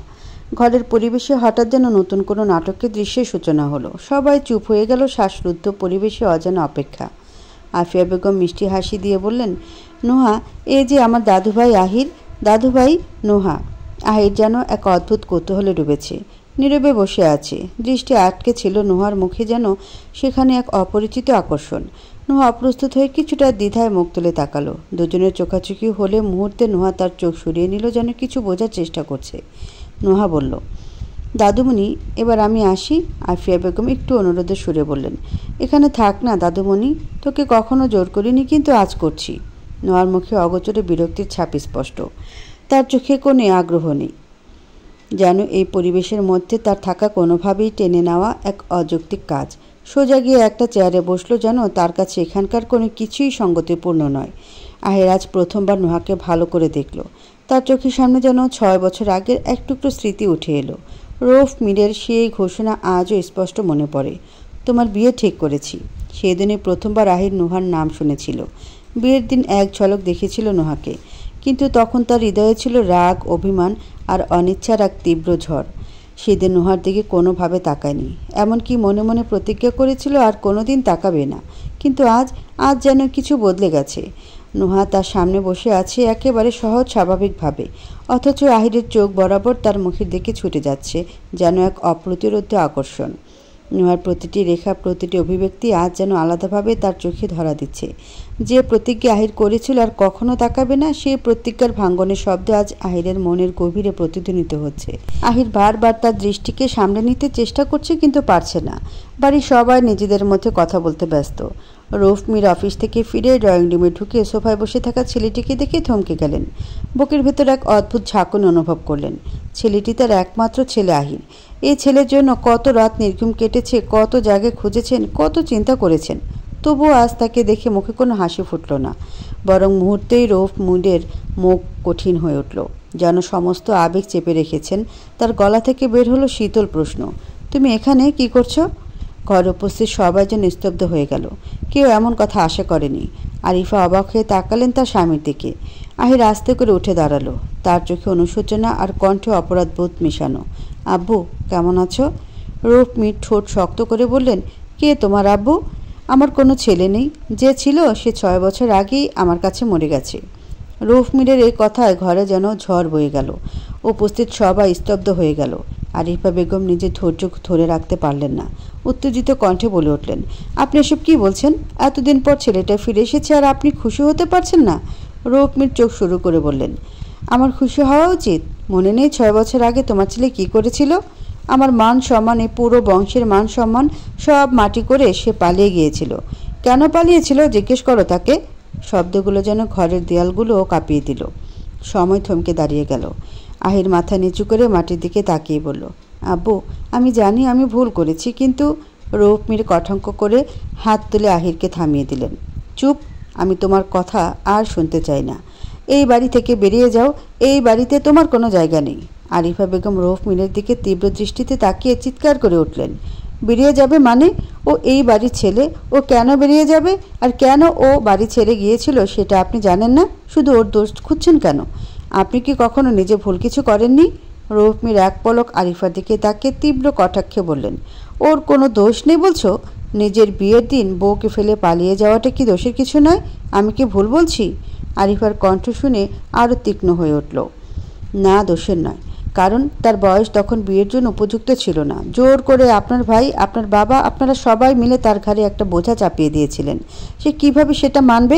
ঘরের পরিবেশে হঠাৎ যেন নতুন কোনো নাটকের দৃশ্যের সূচনা হলো। সবাই চুপ হয়ে গেল, শ্বাসরুদ্ধ পরিবেশে অজানা অপেক্ষা। আফিয়া বেগম মিষ্টি হাসি দিয়ে বললেন, নোহা, এ যে আমার দাদুভাই আহির। দাদুভাই? নোহা। আহির যেন এক অদ্ভুত কৌতূহলে ডুবেছে, নীরবে বসে আছে। দৃষ্টি আটকে ছিল নোহার মুখে, যেন সেখানে এক অপরিচিত আকর্ষণ। নোহা অপ্রস্তুত হয়ে কিছুটা দ্বিধায় মুখ তুলে তাকালো। দুজনের চোখাচোখি হলে মুহূর্তে নোহা তার চোখ সরিয়ে নিল, যেন কিছু বোঝার চেষ্টা করছে। নোহা বলল, দাদুমণি, এবার আমি আসি? আফিয়া বেগম একটু অনুরোধের সুরে বললেন, এখানে থাক না দাদুমণি, তোকে কখনো জোর করিনি, কিন্তু আজ করছি। নোহার মুখে অগোচরে বিরক্তির ছাপ স্পষ্ট, তার চোখে কোনো আগ্রহ নেই, যেন এই পরিবেশের মধ্যে তার থাকা কোনোভাবেই টেনে নেওয়া এক অযৌক্তিক কাজ। সোজা গিয়ে একটা চেয়ারে বসলো, যেন তার কাছে এখানকার কোনো কিছুই সঙ্গতিপূর্ণ নয়। আহির আজ প্রথমবার নোহাকে ভালো করে দেখল। তার চোখের সামনে যেন 6 বছর আগের এক টুকরো স্মৃতি উঠে এলো। রৌফ মিরের সেই ঘোষণা আজও স্পষ্ট মনে পড়ে, তোমার বিয়ে ঠিক করেছি। সেদিনে প্রথমবার আহির নোহার নাম শুনেছিল। বিয়ের দিন এক ঝলক দেখেছিল নোহাকে, কিন্তু তখন তার হৃদয়ে ছিল রাগ, অভিমান আর অনিচ্ছার এক তীব্র ঝড়। সেদিন নোহার দিকে কোনোভাবে তাকায়নি, এমনকি মনে মনে প্রতিজ্ঞা করেছিল আর কোনোদিন তাকাবে না। কিন্তু আজ যেন কিছু বদলে গেছে। নোহা তার সামনে বসে আছে একেবারে সহজ স্বাভাবিকভাবে, অথচ আহিরের চোখ বরাবর তার মুখের দিকে ছুটে যাচ্ছে, যেন এক অপ্রতিরোধ্য আকর্ষণ। নোহার প্রতিটি রেখা, প্রতিটি অভিব্যক্তি আজ যেন আলাদাভাবে তার চোখে ধরা দিচ্ছে। যে প্রতিজ্ঞা আহির করেছিল আর কখনো তাকাবে না, সেই প্রতিজ্ঞার ভাঙ্গনের শব্দ আজ আহিরের মনের গভীরে প্রতিধ্বনিত হচ্ছে। আহির বারবার তার দৃষ্টিকে সামলে নিতে চেষ্টা করছে, কিন্তু পারছে না। বাড়ির সবাই নিজেদের মধ্যে কথা বলতে ব্যস্ত। রৌফ মির অফিস থেকে ফিরে ড্রয়িং রুমে ঢুকে সোফায় বসে থাকা ছেলেটিকে দেখে থমকে গেলেন। বুকের ভেতর এক অদ্ভুত ঝাঁকুনি অনুভব করলেন। ছেলেটি তার একমাত্র ছেলে আহির। এই ছেলের জন্য কত রাত নির্ঘুম কেটেছে, কত জায়গায় খুঁজেছেন, কত চিন্তা করেছেন। তবুও আজ তাকে দেখে মুখে কোনো হাসি ফুটল না, বরং মুহূর্তেই রৌফ মুডের মুখ কঠিন হয়ে উঠল, যেন সমস্ত আবেগ চেপে রেখেছেন। তার গলা থেকে বের হলো শীতল প্রশ্ন, তুমি এখানে কি করছো? ঘরে উপস্থিত সবাই যেন নিস্তব্ধ হয়ে গেল। কেউ এমন কথা আশা করেনি। আরিফা অবাক হয়ে তাকালেন তার স্বামীর দিকে। আহির আস্তে করে উঠে দাঁড়ালো, তার চোখে অনুশোচনা আর কণ্ঠে অপরাধবোধ মেশানো। আব্বু, কেমন আছো? রৌফ মির ঠোঁট শক্ত করে বললেন, কে তোমার আব্বু? আমার কোনো ছেলে নেই, যে ছিল সে 6 বছর আগেই আমার কাছে মরে গেছে। রৌফ মিরের এই কথায় ঘরে যেন ঝড় বয়ে গেল। উপস্থিত সবাই স্তব্ধ হয়ে গেল। আরিফা বেগম নিজের ধৈর্য ধরে রাখতে পারলেন না, উত্তেজিত কণ্ঠে বলে উঠলেন, আপনি এসব কী বলছেন? এতদিন পর ছেলেটা ফিরে এসেছে আর আপনি খুশি হতে পারছেন না? রৌফ মির চোখ শুরু করে বললেন, আমার খুশি হওয়া উচিত। মনে নেই 6 বছর আগে তোমার ছেলে কী করেছিল? আমার মান সম্মান, এই পুরো বংশের মান সম্মান সব মাটি করে সে পালিয়ে গিয়েছিল। কেন পালিয়েছিল জিজ্ঞেস করো তাকে। শব্দগুলো যেন ঘরের দেয়ালগুলোও কাঁপিয়ে দিল। সময় থমকে দাঁড়িয়ে গেল। আহির মাথা নিচু করে মাটির দিকে তাকিয়ে বলল, আব্বু, আমি জানি আমি ভুল করেছি, কিন্তু রৌফ মির কটাক্ষ করে হাত তুলে আহিরকে থামিয়ে দিলেন। চুপ, আমি তোমার কথা আর শুনতে চাই না। এই বাড়ি থেকে বেরিয়ে যাও, এই বাড়িতে তোমার কোনো জায়গা নেই। আরিফা বেগম রৌফ মিনের দিকে তীব্র দৃষ্টিতে তাকিয়ে চিৎকার করে উঠলেন, বেরিয়ে যাবে মানে? ও এই বাড়ির ছেলে, ও কেন বেরিয়ে যাবে? আর কেন ও বাড়ি ছেড়ে গিয়েছিল সেটা আপনি জানেন না? শুধু ওর দোষ খুঁজছেন কেন? আপনি কি কখনো নিজে ভুল কিছু করেননি? রৌফ মির এক পলক আরিফার দিকে তাকিয়ে তীব্র কটাক্ষে বললেন, ওর কোনো দোষ নেই বলছো? নিজের বিয়ের দিন বউকে ফেলে পালিয়ে যাওয়াটা কি দোষের কিছু নয়? আমি কি ভুল বলছি? আরিফার কণ্ঠ শুনে আরও তীক্ষ্ণ হয়ে উঠল। না, দোষের নয়, কারণ তার বয়স তখন বিয়ের জন্য উপযুক্ত ছিল না। জোর করে আপনার ভাই, আপনার বাবা, আপনারা সবাই মিলে তার ঘাড়ে একটা বোঝা চাপিয়ে দিয়েছিলেন। সে কিভাবে সেটা মানবে?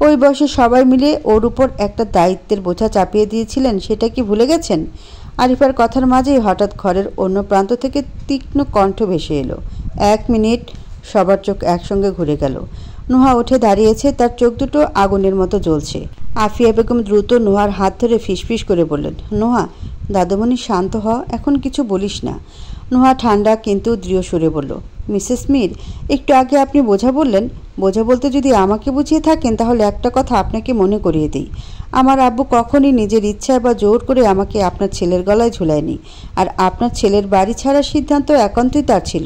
ওই বয়সে সবাই মিলে ওর উপর একটা দায়িত্বের বোঝা চাপিয়ে দিয়েছিলেন, সেটা কি ভুলে গেছেন? আরিফার কথার মাঝেই হঠাৎ ঘরের অন্য প্রান্ত থেকে তীক্ষ্ণ কণ্ঠ ভেসে এলো, 1 মিনিট। সবার চোখ একসঙ্গে ঘুরে গেল। নুহা উঠে দাঁড়িয়েছে, তার চোখ দুটো আগুনের মতো জ্বলছে। আফিয়া বেগম দ্রুত নুহার হাত ধরে ফিসফিস করে বললেন, নুহা, দাদুমণি শান্ত হ, এখন কিছু বলিস না। নুহা ঠান্ডা কিন্তু দৃঢ় সুরে বলল, মিসেস মীর, একটু আগে আপনি বোঝা বললেন। বোঝা বলতে যদি আমাকে বুঝিয়ে থাকেন তাহলে একটা কথা আপনাকে মনে করিয়ে দিই। আমার আব্বু কখনই নিজের ইচ্ছায় বা জোর করে আমাকে আপনার ছেলের গলায় ঝুলায়নি। আর আপনার ছেলের বাড়ি ছাড়ার সিদ্ধান্ত একান্তই তার ছিল।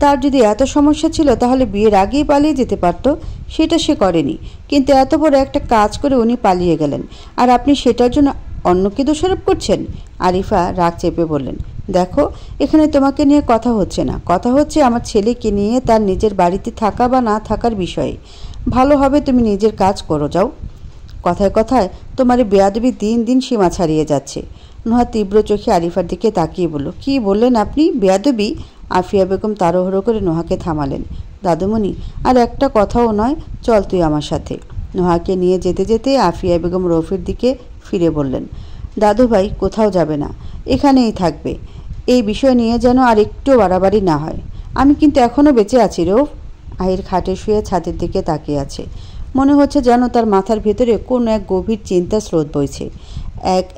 তার যদি এত সমস্যা ছিল তাহলে বিয়ের আগেই পালিয়ে যেতে পারত, সেটা সে করেনি। কিন্তু এত বড় একটা কাজ করে উনি পালিয়ে গেলেন, আর আপনি সেটার জন্য অন্যকে দোষারোপ করছেন। আরিফা রাগ চেপে বললেন, দেখো, এখানে তোমাকে নিয়ে কথা হচ্ছে না, কথা হচ্ছে আমার ছেলেকে নিয়ে তার নিজের বাড়িতে থাকা বা না থাকার বিষয়ে। ভালো হবে তুমি নিজের কাজ করো, যাও। কথায় কথায় তোমার বেয়াদবি দিন দিন সীমা ছাড়িয়ে যাচ্ছে। নুহা তীব্র চোখে আরিফার দিকে তাকিয়ে বলল, কি বললেন আপনি? বেয়াদবি? আফিয়া বেগম তাড়াহুড়ো করে নুহাকে থামালেন। দাদুমণি, আর একটা কথাও নয়, চল তুই আমার সাথে। নুহাকে নিয়ে যেতে যেতে আফিয়া বেগম রৌফের দিকে ফিরে বললেন, দাদু ভাই কোথাও যাবে না, এখানেই থাকবে। এই বিষয় নিয়ে যেন আর একটু বাড়াবাড়ি না হয়। আমি কিন্তু এখনও বেঁচে আছি রৌফ। আহির খাটে শুয়ে ছাদের দিকে তাকিয়ে আছে। মনে হচ্ছে যেন তার মাথার ভেতরে কোনো এক গভীর চিন্তা স্রোত বইছে।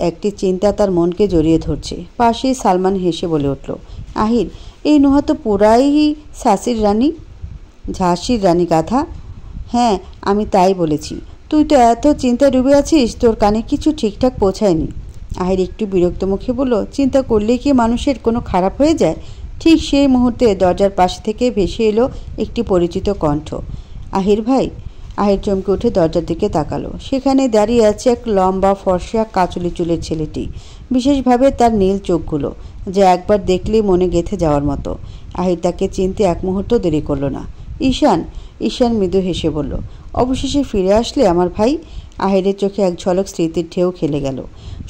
একটি চিন্তা তার মনকে জড়িয়ে ধরছে। পাশেই সালমান হেসে বলে উঠল, আহির, এই নুহা তো পুরাই ঝাঁসির রানী গাধা। হ্যাঁ, আমি তাই বলেছি। তুই তো এত চিন্তায় ডুবে আছিস, তোর কানে কিছু ঠিকঠাক পৌঁছায়নি। আহির একটু বিরক্ত মুখে বলল, চিন্তা করলেই কি মানুষের কোনো খারাপ হয়ে যায়? ঠিক সেই মুহূর্তে দরজার পাশ থেকে ভেসে এলো একটি পরিচিত কণ্ঠ, আহির ভাই। আহির চমকে উঠে দরজার দিকে তাকালো। সেখানে দাঁড়িয়ে আছে এক লম্বা ফর্সা কাচুলি চুলের ছেলেটি, বিশেষভাবে তার নীল চোখগুলো, যা একবার দেখলেই মনে গেঁথে যাওয়ার মতো। আহির তাকে চিনতে এক মুহূর্ত দেরি করল না। ঈশান মৃদু হেসে বলল, অবশেষে ফিরে আসলে আমার ভাই। আহিরের চোখে এক ঝলক স্মৃতির ঢেউ খেলে গেল।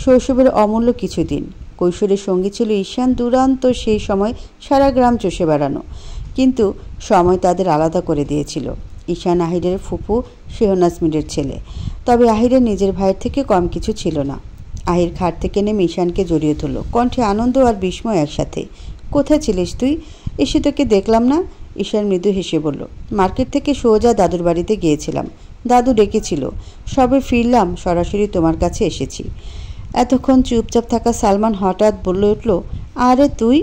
শৈশবের অমূল্য কিছুদিন। কৈশোরের সঙ্গী ছিল ঈশান, দুরান্ত সেই সময় সারা গ্রাম চষে বেড়ানো। কিন্তু সময় তাদের আলাদা করে দিয়েছিল। ঈশান আহিরের ফুপু শেহনাজ মীরের ছেলে, তবে আহিরের নিজের ভাইয়ের থেকে কম কিছু ছিল না। আহির খাট থেকে নেমে ঈশানকে জড়িয়ে ধরল, কণ্ঠে আনন্দ আর বিস্ময় একসাথে। কোথায় ছিলিস তুই? এসে তোকে দেখলাম না। ঈশান মৃদু হেসে বলল, মার্কেট থেকে সোজা দাদুর বাড়িতে গিয়েছিলাম, দাদু ডেকেছিল, সবে ফিরলাম, সরাসরি তোমার কাছে এসেছি। এতক্ষণ চুপচাপ থাকা সালমান হঠাৎ বলে উঠল, আরে তুই?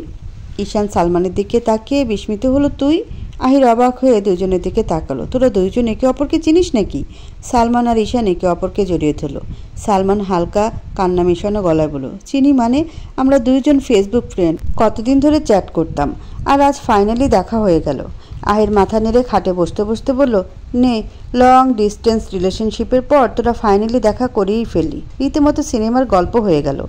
ঈশান সালমানের দিকে তাকিয়ে বিস্মিত হলো, তুই? আহির অবাক হয়ে দুজনের দিকে তাকালো। তোরা দুইজন একে অপরকে চিনিস নাকি? সালমান আর ঈশান একে অপরকে জড়িয়ে ধরল। সালমান হালকা কান্না মেশানো গলায় বলল, চিনি মানে? আমরা দুইজন ফেসবুক ফ্রেন্ড, কতদিন ধরে চ্যাট করতাম, আর আজ ফাইনালি দেখা হয়ে গেল। আহির মাথা নেড়ে খাটে বসতে বসতে বলল, নে, লং ডিস্টেন্স রিলেশনশিপের পর তোরা ফাইনালি দেখা করেই ফেললি। রীতিমতো সিনেমার গল্প হয়ে গেল।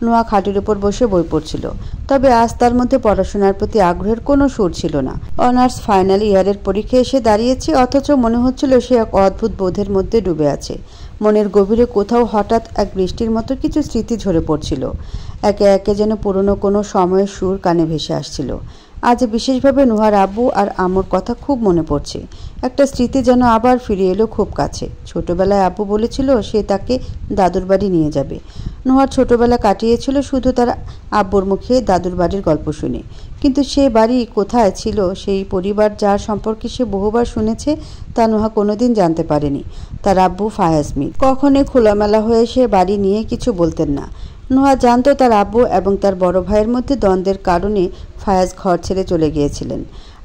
নোয়া খাটের উপর বসে বই পড়ছিল, তবে আজ তার মধ্যে পড়াশোনার প্রতি আগ্রহের কোনো সুর ছিল না। অনার্স ফাইনাল ইয়ারের পরীক্ষা এসে দাঁড়িয়েছে, অথচ মনে হচ্ছিল সে এক অদ্ভুত বোধের মধ্যে ডুবে আছে। মনের গভীরে কোথাও হঠাৎ এক বৃষ্টির মতো কিছু স্মৃতি ঝরে পড়ছিল। একে একে যেন পুরনো কোনো সময়ের সুর কানে ভেসে আসছিল। আজ বিশেষভাবে নুহার আব্বু আর আম্মুর কথা খুব মনে পড়ছে। একটা স্মৃতি যেন আবার ফিরে এলো খুব কাছে। ছোটবেলায় আব্বু বলেছিল সে তাকে দাদুর বাড়ি নিয়ে যাবে। নুহার ছোটবেলা কাটিয়েছিল শুধু তার আব্বুর মুখে দাদুর বাড়ির গল্প শুনে। কিন্তু সে বাড়ি কোথায় ছিল, সেই পরিবার যার সম্পর্কে সে বহুবার শুনেছে, তা নুহা কোনোদিন জানতে পারেনি। তার আব্বু ফায়াজ মীর কখনোই খোলামেলা হয়ে সে বাড়ি নিয়ে কিছু বলতেন না। নুহা জানত তার আব্বু এবং তার বড় ভাইয়ের মধ্যে দ্বন্দ্বের কারণে ফায়াজ ঘর ছেড়ে চলে গিয়েছিলেন।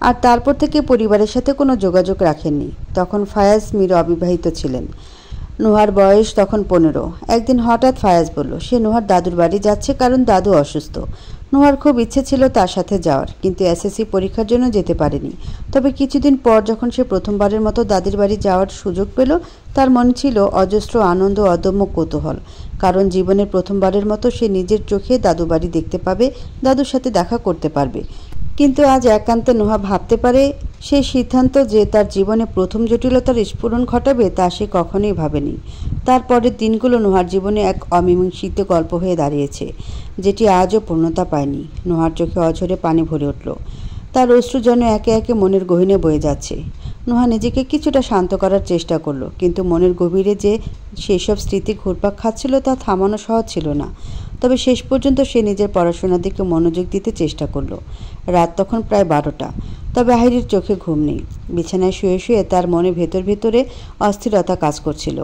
আর তারপর থেকে পরিবারের সাথে কোনো যোগাযোগ রাখেননি। তখন ফায়াজ মীর অবিবাহিত ছিলেন। নুহার বয়স তখন 15। একদিন হঠাৎ ফায়াজ বলল সে নুহার দাদুর বাড়ি যাচ্ছে, কারণ দাদু অসুস্থ। নুহার খুব ইচ্ছে ছিল তার সাথে যাওয়ার, কিন্তু এসএসসি পরীক্ষার জন্য যেতে পারেনি। তবে কিছুদিন পর যখন সে প্রথমবারের মতো দাদির বাড়ি যাওয়ার সুযোগ পেল, তার মনে ছিল অজস্র আনন্দ, অদম্য কৌতূহল। কারণ জীবনের প্রথমবারের মতো সে নিজের চোখে দাদু বাড়ি দেখতে পাবে, দাদুর সাথে দেখা করতে পারবে। কিন্তু আজ একান্তে নুহা ভাবতে পারে সেই সিদ্ধান্ত যে তার জীবনে প্রথম জটিলতার স্ফুরণ ঘটাবে তা সে কখনোই ভাবেনি। তারপরের দিনগুলো নুহার জীবনে এক অমীমাংসিত গল্প হয়ে দাঁড়িয়েছে, যেটি আজও পূর্ণতা পায়নি। নুহার চোখে অঝরে পানি ভরে উঠল। তার অশ্রু যেন একে একে মনের গহীনে বয়ে যাচ্ছে। নুহা নিজেকে কিছুটা শান্ত করার চেষ্টা করলো, কিন্তু মনের গভীরে যে সেসব স্মৃতি ঘুরপাক খাচ্ছিল তা থামানো সহজ ছিল না। তবে শেষ পর্যন্ত সে নিজের পড়াশোনার দিকে মনোযোগ দিতে চেষ্টা করলো। রাত তখন প্রায় 12টা। তবে আহিরের চোখে ঘুম নেই। বিছানায় শুয়ে শুয়ে তার মনে ভেতরে অস্থিরতা কাজ করছিল।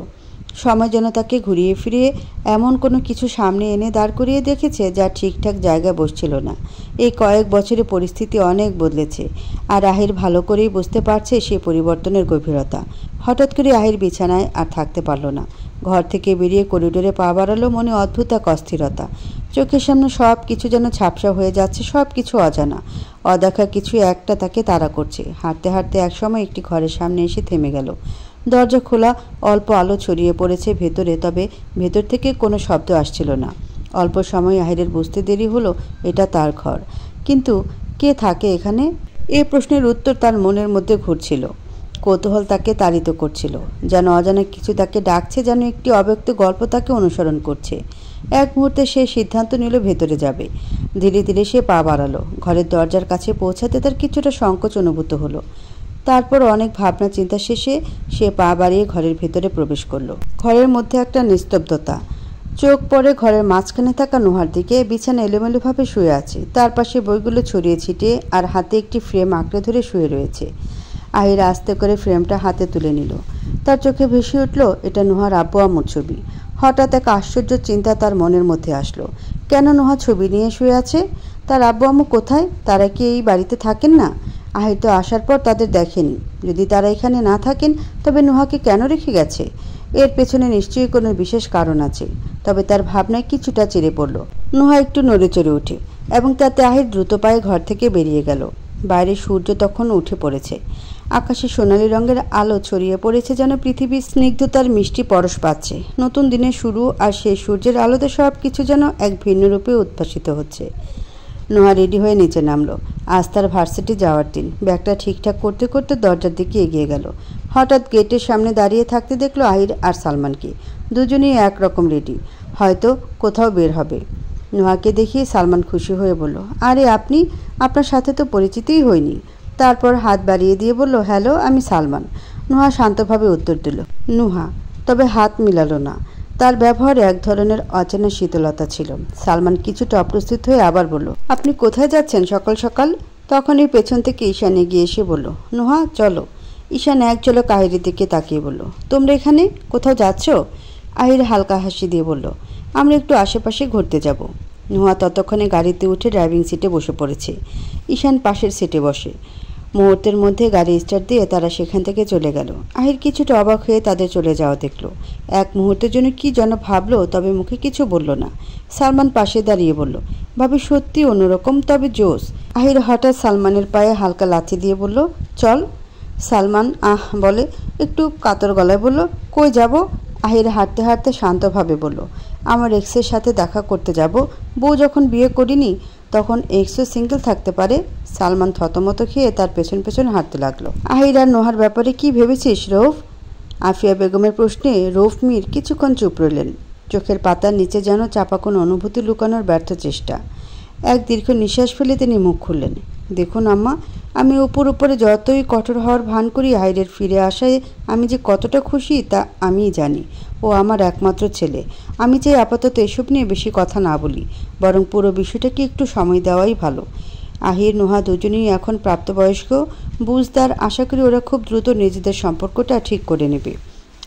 সময় যেন তাকে ঘুরিয়ে ফিরিয়ে এমন কোনো কিছু সামনে এনে দাঁড় করিয়ে দেখেছে যা ঠিকঠাক জায়গায় বসছিল না। এই কয়েক বছরে পরিস্থিতি অনেক বদলেছে, আর আহির ভালো করেই বুঝতে পারছে সেই পরিবর্তনের গভীরতা। হঠাৎ করে আহির বিছানায় আর থাকতে পারল না। ঘর থেকে বেরিয়ে করিডোরে পা বাড়ালো, মনে অদ্ভুত এক অস্থিরতা। চোখের সামনে সব কিছু যেন ঝাপসা হয়ে যাচ্ছে, সব কিছু অজানা, অদেখা কিছু একটা তাকে তাড়া করছে। হাঁটতে হাঁটতে একসময় একটি ঘরের সামনে এসে থেমে গেল। দরজা খোলা, অল্প আলো ছড়িয়ে পড়েছে ভেতরে, তবে ভেতর থেকে কোনো শব্দ আসছিল না। অল্প সময় আহিরের বুঝতে দেরি হলো এটা তার ঘর, কিন্তু কে থাকে এখানে? এই প্রশ্নের উত্তর তার মনের মধ্যে ঘুরছিল। কৌতূহল তাকে তাড়িত করছিল, যেন অজানা কিছু তাকে ডাকছে, যেন একটি অব্যক্ত গল্প তাকে অনুসরণ করছে। এক মুহূর্তে সে সিদ্ধান্ত নিল ভেতরে যাবে। ধীরে ধীরে সে পা বাড়ালো। ঘরের দরজার কাছে পৌঁছাতে তার কিছুটা সংকোচ অনুভূত হলো। তারপর অনেক ভাবনা চিন্তা শেষে সে পা বাড়িয়ে ঘরের ভেতরে প্রবেশ করলো। ঘরের মধ্যে একটা নিস্তব্ধতা। চোখ পড়ে ঘরের মাঝখানে থাকা নুহার দিকে। বিছানা এলোমেলোভাবে শুয়ে আছে, তার পাশে বইগুলো ছড়িয়ে ছিটিয়ে, আর হাতে একটি ফ্রেম আঁকড়ে ধরে শুয়ে রয়েছে। আহির আস্তে করে ফ্রেমটা হাতে তুলে নিল। তার চোখে ভেসে উঠল এটা নুহার আব্বু আম্মুর ছবি। হঠাৎ এক আশ্চর্য চিন্তা তার মনের মধ্যে আসলো। কেন নুহা ছবি নিয়ে শুয়ে আছে? তার আব্বু আম্মু কোথায়? তারা কি এই বাড়িতে থাকেন না? আহির তো আসার পর তাদের দেখেনি। যদি তারা এখানে না থাকেন তবে নুহাকে কেন রেখে গেছে? এর পেছনে নিশ্চয়ই কোনো বিশেষ কারণ আছে। তবে তার ভাবনায় কিছুটা চিড়ে পড়ল। নুহা একটু নড়ে চড়ে ওঠে এবং তাতে আহির দ্রুত পায়ে ঘর থেকে বেরিয়ে গেল। বাইরে সূর্য তখন উঠে পড়েছে। আকাশে সোনালি রঙের আলো ছড়িয়ে পড়েছে, যেন পৃথিবীর স্নিগ্ধতার মিষ্টি পরশ পাচ্ছে। নতুন দিনের শুরু, আর সেই সূর্যের আলোতে সব কিছু যেন এক ভিন্ন রূপে উদ্ভাসিত হচ্ছে। নুহা রেডি হয়ে নিচে নামলো। আজ তার ভার্সিটি যাওয়ার দিন। ব্যাগটা ঠিকঠাক করতে করতে দরজার দিকে এগিয়ে গেল। হঠাৎ গেটের সামনে দাঁড়িয়ে থাকতে দেখলো আহির আর সালমানকে। দুজনেই একরকম রেডি, হয়তো কোথাও বের হবে। নুহাকে দেখিয়ে সালমান খুশি হয়ে বলল, আরে আপনি? আপনার সাথে তো পরিচিতই হয়নি। তারপর হাত বাড়িয়ে দিয়ে বলল, হ্যালো, আমি সালমান। নুহা শান্তভাবে উত্তর দিল, নুহা, তবে হাত মিলালো না। তার ব্যবহারে এক ধরনের অচেনা শীতলতা ছিল। সালমান কিছুটা অপ্রস্তুত হয়ে আবার বলল, আপনি কোথায় যাচ্ছেন সকাল সকাল? তখনই পেছন থেকে ঈশান এগিয়ে এসে বলল, নুহা চলো। ঈশান এক ঝলক আহিরের দিকে তাকিয়ে বলল, তোমরা এখানে কোথাও যাচ্ছ? আহির হালকা হাসি দিয়ে বলল, আমরা একটু আশেপাশে ঘুরতে যাব। নুহা ততক্ষণে গাড়িতে উঠে ড্রাইভিং সিটে বসে পড়েছে। ঈশান পাশের সিটে বসে। মুহূর্তের মধ্যে গাড়ি স্টার্ট দিয়ে তারা সেখান থেকে চলে গেল। আহির কিছুটা অবাক হয়ে তাদের চলে যাওয়া দেখল। এক মুহূর্তের জন্য কি যেন ভাবলো, তবে মুখে কিছু বলল না। সালমান পাশে দাঁড়িয়ে বলল, ভাবি সত্যি অন্যরকম, তবে জোস। আহির হঠাৎ সালমানের পায়ে হালকা লাথি দিয়ে বলল, চল। সালমান আহ বলে একটু কাতর গলায় বলল, কই যাব? আহির হাঁটতে হাঁটতে শান্তভাবে বলল, আমার এক্সের সাথে দেখা করতে যাব। বউ যখন বিয়ে করিনি তখন এক্সও সিঙ্গেল থাকতে পারে। সালমান থতমত খেয়ে তার পেছন পেছন হাঁটতে লাগলো। আহির আর নোহার ব্যাপারে কি ভেবেছিস রৌফ? আফিয়া বেগমের প্রশ্নে রৌফ মীর কিছুক্ষণ চুপ রইলেন। চোখের পাতার নিচে যেন চাপা কোনো অনুভূতি লুকানোর ব্যর্থ চেষ্টা। এক দীর্ঘ নিঃশ্বাস ফেলে তিনি মুখ খুললেন, দেখুন আম্মা, আমি উপরে যতই কঠোর হওয়ার ভান করি, আহিরের ফিরে আসায় আমি যে কতটা খুশি তা আমিই জানি। ও আমার একমাত্র ছেলে। আমি চাই আপাতত এসব নিয়ে বেশি কথা না বলি, বরং পুরো বিষয়টাকে একটু সময় দেওয়াই ভালো। আহির নোহা দুজনেই এখন প্রাপ্তবয়স্ক, বুঝদার। আশা করি ওরা খুব দ্রুত নিজেদের সম্পর্কটা ঠিক করে নেবে।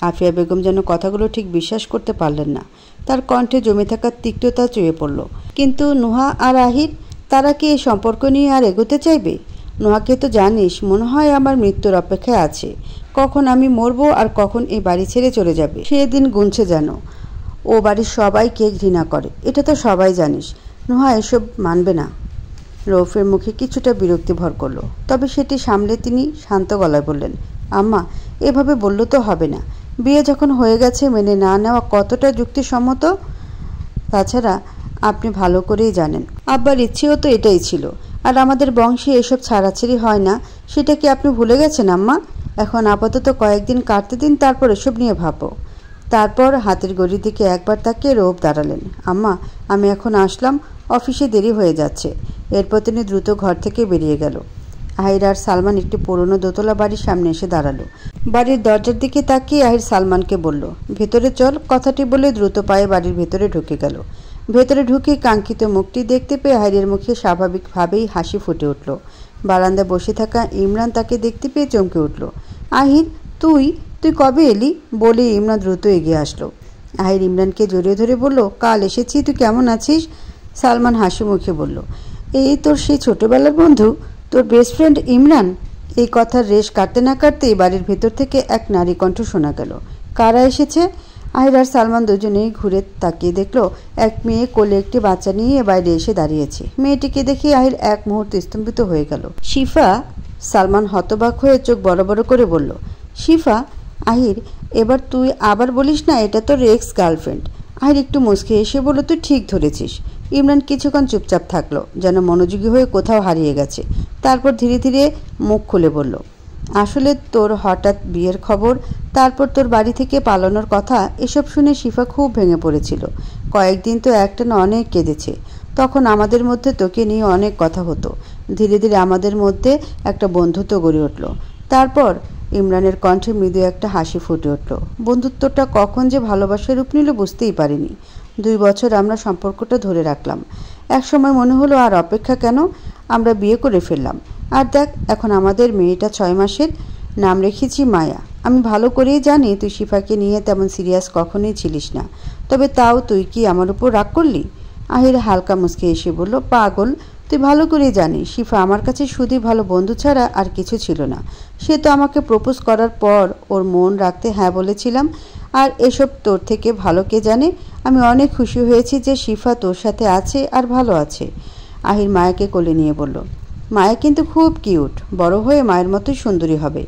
আফিয়া বেগম যেন কথাগুলো ঠিক বিশ্বাস করতে পারলেন না। তার কণ্ঠে জমে থাকা তিক্ততা চুয়ে পড়ল। কিন্তু নোহা আর আহির, তারা কি এই সম্পর্ক নিয়ে আর এগোতে চাইবে? নোহাকে তো জানিস, মনে হয় আমার মৃত্যুর অপেক্ষায় আছে। কখন আমি মরবো আর কখন এই বাড়ি ছেড়ে চলে যাবে সেদিন গুনছে যেন। ও বাড়ির সবাইকে ঘৃণা করে, এটা তো সবাই জানিস। নোহা এসব মানবে না। রৌফের মুখে কিছুটা বিরক্তি ভর করলো, তবে সেটি সামলে তিনি শান্ত গলায় বললেন, আম্মা এভাবে বললে তো হবে না। বিয়ে যখন হয়ে গেছে মেনে না নেওয়া কতটা যুক্তিসম্মত? তাছাড়া আপনি ভালো করেই জানেন আব্বার ইচ্ছেও তো এটাই ছিল। আর আমাদের বংশে এসব ছাড়াছাড়ি হয় না, সেটা কি আপনি ভুলে গেছেন আম্মা? এখন আপাতত কয়েকদিন কাটতে দিন, তারপর এসব নিয়ে ভাবো। তারপর হাতের ঘড়ির দিকে একবার তাকিয়ে রৌফ দাঁড়ালেন। আম্মা আমি এখন আসলাম, অফিসে দেরি হয়ে যাচ্ছে। এরপর তিনি দ্রুত ঘর থেকে বেরিয়ে গেল। আহির আর সালমান একটি পুরনো দোতলা বাড়ির সামনে এসে দাঁড়ালো। বাড়ির দরজার দিকে তাকিয়ে আহির সালমানকে বলল, ভেতরে চল। কথাটি বলে দ্রুত পায়ে বাড়ির ভেতরে ঢুকে গেল। ভেতরে ঢুকে কাঙ্ক্ষিত মুখটি দেখতে পেয়ে আহিরের মুখে স্বাভাবিকভাবেই হাসি ফুটে উঠল। বারান্দায় বসে থাকা ইমরান তাকে দেখতে পেয়ে চমকে উঠল। আহির, তুই তুই কবে এলি? বলে ইমরান দ্রুত এগিয়ে আসলো। আহির ইমরানকে জড়িয়ে ধরে বলল, কাল এসেছি, তুই কেমন আছিস? সালমান হাসি মুখে বলল, এই তোর সেই ছোটবেলার বন্ধু, তোর বেস্ট ফ্রেন্ড ইমরান। এই কথার রেশ কাটতে না কাটতেই বাড়ির ভেতর থেকে এক নারী কণ্ঠ শোনা গেল। কারা এসেছে? আহির আর সালমান দুজনেই ঘুরে তাকিয়ে দেখলো এক মেয়ে কোলে একটি বাচ্চা নিয়ে বাইরে এসে দাঁড়িয়েছে। মেয়েটিকে দেখে আহির এক মুহূর্তে স্তম্ভিত হয়ে গেল। শিফা? সালমান হতবাক হয়ে চোখ বড় বড় করে বলল, শিফা? আহির, এবার তুই আবার বলিস না এটা তোর এক্স গার্লফ্রেন্ড। আহির একটু মুচকে এসে বলল, তুই ঠিক ধরেছিস। ইমরান কিছুক্ষণ চুপচাপ থাকলো, যেন মনোযোগী হয়ে কোথাও হারিয়ে গেছে। তারপর ধীরে ধীরে মুখ খুলে বলল, আসলে তোর হঠাৎ বিয়ের খবর, তারপর তোর বাড়ি থেকে পালানোর কথা, এসব শুনে শিফা খুব ভেঙে পড়েছিল। কয়েকদিন তো একটানা অনেক কেঁদেছে। তখন আমাদের মধ্যে তোকে নিয়ে অনেক কথা হতো। ধীরে ধীরে আমাদের মধ্যে একটা বন্ধুত্ব গড়ে উঠল। তারপর ইমরানের কণ্ঠে মৃদু একটা হাসি ফুটে উঠল। বন্ধুত্বটা কখন যে ভালোবাসার রূপ নিল বুঝতেই পারিনি। 2 বছর আমরা সম্পর্কটা ধরে রাখলাম। এক সময় মনে হলো আর অপেক্ষা কেন, আমরা বিয়ে করে ফেললাম। আর দেখ এখন আমাদের মেয়েটা 6 মাসের, নাম রেখেছি মায়া। আমি ভালো করেই জানি তুই শিফাকে নিয়ে তেমন সিরিয়াস কখনোই ছিলিস না, তবে তাও তুই কি আমার উপর রাগ করলি? আহির হালকা মুচকে এসে বলল, পাগল, তুই ভালো করেই জানিস শিফা আমার কাছে শুধুই ভালো বন্ধু ছাড়া আর কিছু ছিল না। সে তো আমাকে প্রপোজ করার পর ওর মন রাখতে হ্যাঁ বলেছিলাম। আর এসব তোর থেকে ভালো কে জানে। আমি অনেক খুশি হয়েছি যে শিফা তোর সাথে আছে আর ভালো আছে। আহির মায়াকে কোলে নিয়ে বলল, মায়া কিন্তু খুব কিউট, বড় হয়ে মায়ের মতোই সুন্দরী হবে।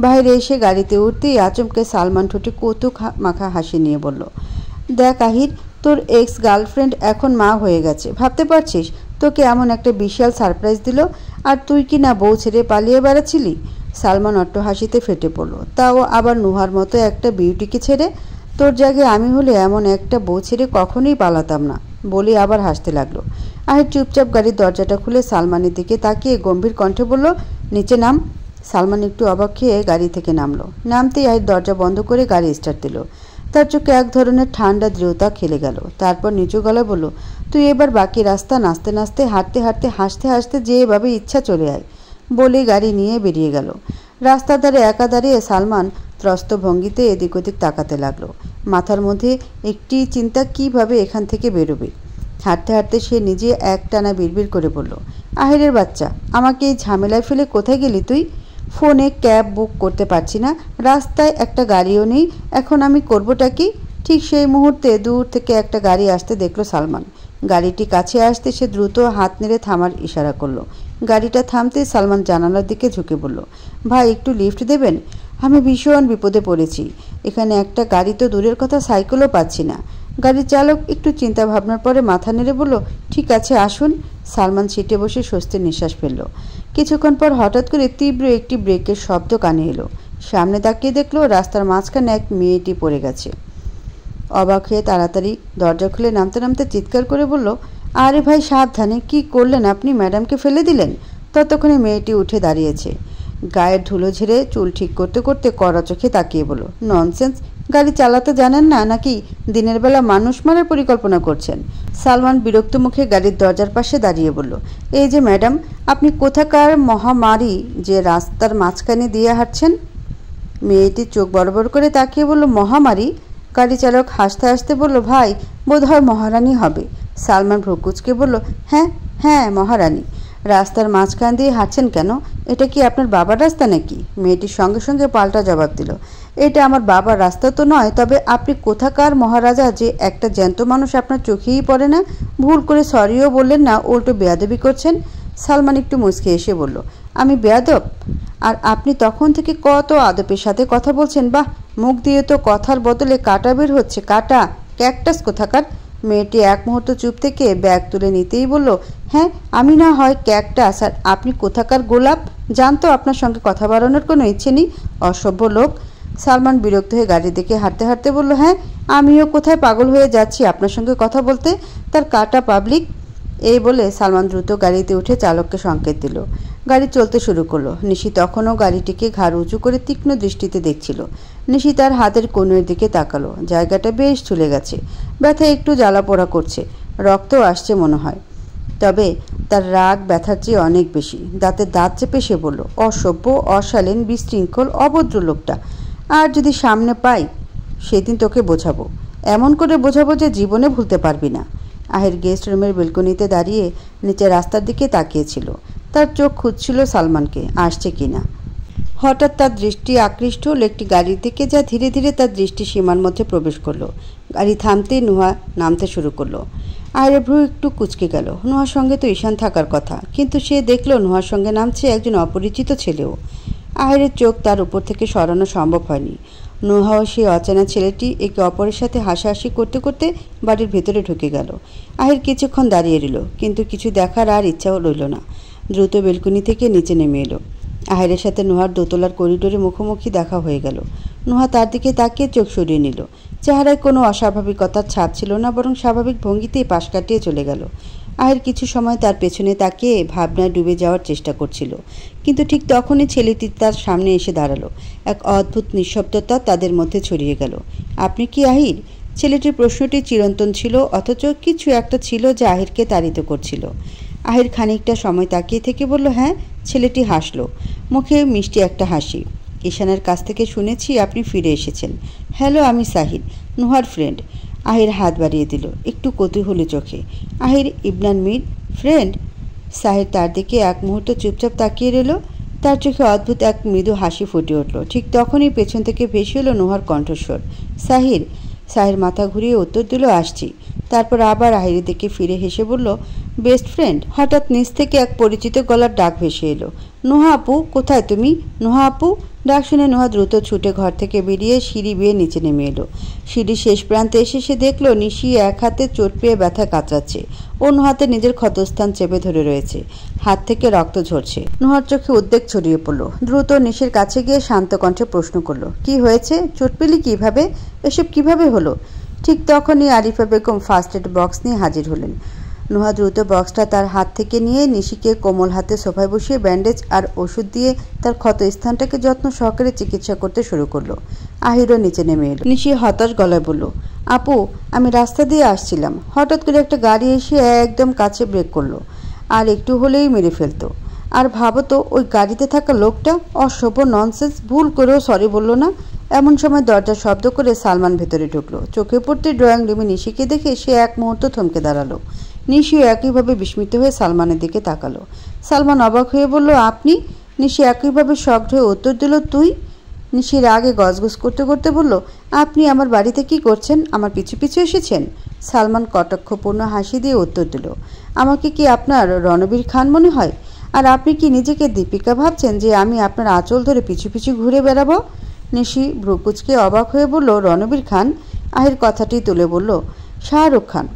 বাইরে এসে গাড়িতে উঠতেই আচমকে সালমান ঠোঁটে কৌতুক মাখা হাসি নিয়ে বলল, দেখ আহির, তোর এক্স গার্লফ্রেন্ড এখন মা হয়ে গেছে। ভাবতে পারছিস তোকে এমন একটা বিশাল সারপ্রাইজ দিল, আর তুই কি না বউ ছেড়ে পালিয়ে বেড়াচ্ছিলি? সালমান অট্ট হাসিতে ফেটে পড়ল, তাও আবার নুহার মতো একটা বিউটিকে ছেড়ে। তোর জায়গায় আমি হলে এমন একটা বউ ছেড়ে কখনোই পালাতাম না, বলে আবার হাসতে লাগলো। আহির চুপচাপ গাড়ির দরজাটা খুলে সালমানের দিকে তাকিয়ে গম্ভীর কণ্ঠে বলল, নিচে নাম। সালমান একটু অবাক খেয়ে গাড়ি থেকে নামলো। নামতেই আহির দরজা বন্ধ করে গাড়ি স্টার্ট দিল। তার চোখে এক ধরনের ঠান্ডা দৃঢ়তা খেলে গেল। তারপর নিচু গলায় বলল, তুই এবার বাকি রাস্তা নাচতে নাচতে, হাঁটতে হাঁটতে, হাসতে হাসতে যেভাবে ইচ্ছা চলে আয়। বলে গাড়ি নিয়ে বেরিয়ে গেল। রাস্তার ধারে একা দাঁড়িয়ে সালমান ত্রস্ত ভঙ্গিতে এদিক ওদিক তাকাতে লাগলো। মাথার মধ্যে একটি চিন্তা, কিভাবে এখান থেকে বেরোবে। হাঁটতে হাঁটতে সে নিজে একটানা বিড়বিড় করে বলল, আহিরের বাচ্চা, আমাকে এই ঝামেলায় ফেলে কোথায় গেলি তুই? ফোনে ক্যাব বুক করতে পারছি না, রাস্তায় একটা গাড়িও নেই, এখন আমি করবোটা কি? ঠিক সেই মুহূর্তে দূর থেকে একটা গাড়ি আসতে দেখলো সালমান। গাড়িটি কাছে আসতে সে দ্রুত হাত নেড়ে থামার ইশারা করলো। গাড়িটা থামতেই সালমান জানালার দিকে ঝুঁকে বলল, ভাই একটু লিফট দেবেন? আমি ভীষণ বিপদে পড়েছি। এখানে একটা গাড়ি তো দূরের কথা, সাইকেলও পাচ্ছি না। গাড়ির চালক একটু চিন্তা ভাবনার পরে মাথা নেড়ে বলল, ঠিক আছে আসুন। সালমান সিটে বসে স্বস্তির নিঃশ্বাস ফেলল। কিছুক্ষণ পর হঠাৎ করে তীব্র একটি ব্রেকের শব্দ কানে এলো। সামনে তাকিয়ে দেখলো রাস্তার মাঝখানে এক মেয়েটি পড়ে গেছে। অবাক হয়ে তাড়াতাড়ি দরজা খুলে নামতে নামতে চিৎকার করে বলল, আরে ভাই সাবধানে, কি করলেন আপনি? ম্যাডামকে ফেলে দিলেন? ততক্ষণে মেয়েটি উঠে দাঁড়িয়েছে। গায়ের ধুলো ঝেড়ে চুল ঠিক করতে করতে কড়া চোখে তাকিয়ে বলল, ননসেন্স, গাড়ি চালাতে জানেন না নাকি দিনের বেলা মানুষ মারার পরিকল্পনা করছেন? সালমান বিরক্ত মুখে গাড়ির দরজার পাশে দাঁড়িয়ে বলল, এই যে ম্যাডাম, আপনি কোথাকার মহামারী যে রাস্তার মাঝখানে দিয়ে হাঁটছেন? মেয়েটি চোখ বড় বড় করে তাকিয়ে বলল, মহামারী? গাড়ি চালক হাসতে হাসতে বলল, ভাই বোধহয় মহারানী হবে। সালমান ভ্রুকুচকে বলল, হ্যাঁ হ্যাঁ মহারানী। রাস্তার মাঝখান দিয়ে হাঁটছেন কেন? এটা কি আপনার বাবার রাস্তা নাকি? মেয়েটির সঙ্গে সঙ্গে পাল্টা জবাব দিল, এটা আমার বাবার রাস্তা তো নয়, তবে আপনি কোথাকার মহারাজা যে একটা জ্যান্ত মানুষ আপনার চোখেই পড়ে না? ভুল করে সরিও বললেন না, উল্টো বেয়াদবি করছেন। সালমান একটু মুচকে এসে বলল, আমি বেয়াদব? আর আপনি তখন থেকে কত আদবের সাথে কথা বলছেন। বাহ, মুখ দিয়ে তো কথার বদলে কাঁটা বের হচ্ছে। কাঁটা? ক্যাকটাস কোথাকার। মেয়েটি এক মুহূর্ত চুপ থেকে ব্যাগ তুলে নিতেই বলল, হ্যাঁ আমি না হয় ক্যাকটাস, আর আপনি কোথাকার গোলাপ। জানতো আপনার সঙ্গে কথা বাড়ানোর কোনো ইচ্ছে নেই, অসভ্য লোক। সালমান বিরক্ত হয়ে গাড়ির দিকে হাঁটতে হাঁটতে বলল, হ্যাঁ আমিও কোথায় পাগল হয়ে যাচ্ছি আপনার সঙ্গে কথা বলতে, তার কাটা পাবলিক। এই বলে সালমান দ্রুত গাড়িতে উঠে চালককে সংকেত দিল। গাড়ি চলতে শুরু করলো। নিশি তখনও গাড়িটিকে ঘাড় উঁচু করে তীক্ষ্ণ দৃষ্টিতে দেখছিল। নিশি তার হাতের কনুইয়ের দিকে তাকালো। জায়গাটা বেশ ঝুলে গেছে, ব্যথা একটু জ্বালা পোড়া করছে, রক্ত আসছে মনে হয়। তবে তার রাগ ব্যথার চেয়ে অনেক বেশি। দাঁতে দাঁত চেপে সে বলল, অসভ্য, অশালীন, বিশৃঙ্খল, অভদ্র লোকটা। আর যদি সামনে পাই সেদিন তোকে বোঝাবো, এমন করে বোঝাবো যে জীবনে ভুলতে পারবি না। আহির গেস্ট রুমের বেলকনিতে দাঁড়িয়ে নিচে রাস্তার দিকে তাকিয়েছিল। তার চোখ খুঁজছিল সালমানকে আসছে কিনা। হঠাৎ তার দৃষ্টি আকৃষ্ট হল একটি গাড়ির দিকে, যা ধীরে ধীরে তার দৃষ্টি সীমার মধ্যে প্রবেশ করলো। গাড়ি থামতেই নুহা নামতে শুরু করলো। আহিরের ভ্রু একটু কুঁচকে গেল। নুহার সঙ্গে তো ঈশান থাকার কথা, কিন্তু সে দেখল নুহার সঙ্গে নামছে একজন অপরিচিত ছেলেও। আহিরের চোখ তার উপর থেকে সরানো সম্ভব হয়নি। নুহা ও সেই অচেনা ছেলেটি একে অপরের সাথে হাসাহাসি করতে করতে বাড়ির ভেতরে ঢুকে গেল। আহির কিছুক্ষণ দাঁড়িয়ে রইল, কিন্তু কিছু দেখার আর ইচ্ছাও রইল না। দ্রুত বেলকনি থেকে নিচে নেমে এলো। আহিরের সাথে নুহার দোতলার করিডোরে মুখোমুখি দেখা হয়ে গেল। নুহা তার দিকে তাকিয়ে চোখ সরিয়ে নিল। চেহারায় কোনো অস্বাভাবিকতার ছাপ ছিল না, বরং স্বাভাবিক ভঙ্গিতেই পাশ কাটিয়ে চলে গেল। আহির কিছু সময় তার পেছনে তাকিয়ে ভাবনায় ডুবে যাওয়ার চেষ্টা করছিল, কিন্তু ঠিক তখনই ছেলেটি তার সামনে এসে দাঁড়ালো। এক অদ্ভুত নিঃশব্দতা তাদের মধ্যে ছড়িয়ে গেল। আপনি কি আহির? ছেলেটির প্রশ্নটি চিরন্তন ছিল, অথচ কিছু একটা ছিল যা আহিরকে তাড়িত করছিল। আহির খানিকটা সময় তাকিয়ে থেকে বলল, হ্যাঁ। ছেলেটি হাসল, মুখে মিষ্টি একটা হাসি। ঈশানের কাছ থেকে শুনেছি আপনি ফিরে এসেছেন। হ্যালো, আমি সাহির, নুহার ফ্রেন্ড। আহির হাত বাড়িয়ে দিল একটু কৌতূহলী চোখে। আহির ইবনান মির ফ্রেন্ড? সাহির তার দিকে এক মুহূর্ত চুপচাপ তাকিয়ে রইল। তার চোখে অদ্ভুত এক মৃদু হাসি ফুটে উঠল। ঠিক তখনই পেছন থেকে ভেসে এলো নুহার কণ্ঠস্বর, সাহির। সাহির মাথা ঘুরিয়ে উত্তর দিল, আসছি। তারপর আবার আহিরের দিকে ফিরে হেসে বলল, বেস্ট ফ্রেন্ড? হঠাৎ নিচ থেকে এক পরিচিত গলার ডাক ভেসে এলো, নুহা আপু, কোথায় তুমি? নুহা আপু? ডাক শুনে নুহা দ্রুত ছুটে ঘর থেকে বেরিয়ে সিঁড়ি বেয়ে নিচে নেমে এলো। সিঁড়ির শেষ প্রান্তে এসে সে দেখল নিশি এক হাতে চোট পেয়ে ব্যথা কাতরাচ্ছে, অন্য হাতে নিজের ক্ষতস্থান চেপে ধরে রয়েছে। হাত থেকে রক্ত ঝরছে। নুহার চোখে উদ্বেগ ছড়িয়ে পড়ল। দ্রুত নিশির কাছে গিয়ে শান্ত কণ্ঠে প্রশ্ন করল, কি হয়েছে? চোট পেলি কিভাবে? এসব কিভাবে হলো? ঠিক তখনই Arifa Begum first aid box নিয়ে হাজির হলেন। নুহা দ্রুত বক্সটা তার হাত থেকে নিয়ে নিশিকে কোমল হাতে সোফায় বসিয়ে ব্যান্ডেজ আর ওষুধ দিয়ে তার ক্ষত স্থানটাকে যত্ন সহকারে চিকিৎসা করতে শুরু করলো। আহিরও নিচে নেমে এলো। নিশি হতাশ গলায় বলল, আপু, আমি রাস্তা দিয়ে আসছিলাম, হঠাৎ করে একটা গাড়ি এসে একদম কাছে ব্রেক করলো, আর একটু হলেই মেরে ফেলতো। আর ভাবো তো, ওই গাড়িতে থাকা লোকটা অসভ্য, ননসেন্স, ভুল করেও সরি বলল না। এমন সময় দরজার শব্দ করে সালমান ভেতরে ঢুকলো। চোখে পড়তে ড্রয়িং রুমে নিশিকে দেখে সে এক মুহূর্ত থমকে দাঁড়ালো। নিশিও একইভাবে বিস্মিত হয়ে সালমানের দিকে তাকালো। সালমান অবাক হয়ে বলল, আপনি? নিশি একইভাবে শকড হয়ে উত্তর দিল, তুই? নিশির আগে গজগজ করতে করতে বলল, আপনি আমার বাড়িতে কি করছেন? আমার পিছু পিছু এসেছেন? সালমান কটাক্ষপূর্ণ হাসি দিয়ে উত্তর দিল, আমাকে কি আপনার রণবীর খান মনে হয়? আর আপনি কি নিজেকে দীপিকা ভাবছেন যে আমি আপনার আঁচল ধরে পিছু পিছু ঘুরে বেড়াবো? নিশি ভ্রুকুচকে অবাক হয়ে বলল, রণবীর খান? আহির কথাটি তুলে বলল, শাহরুখ খান।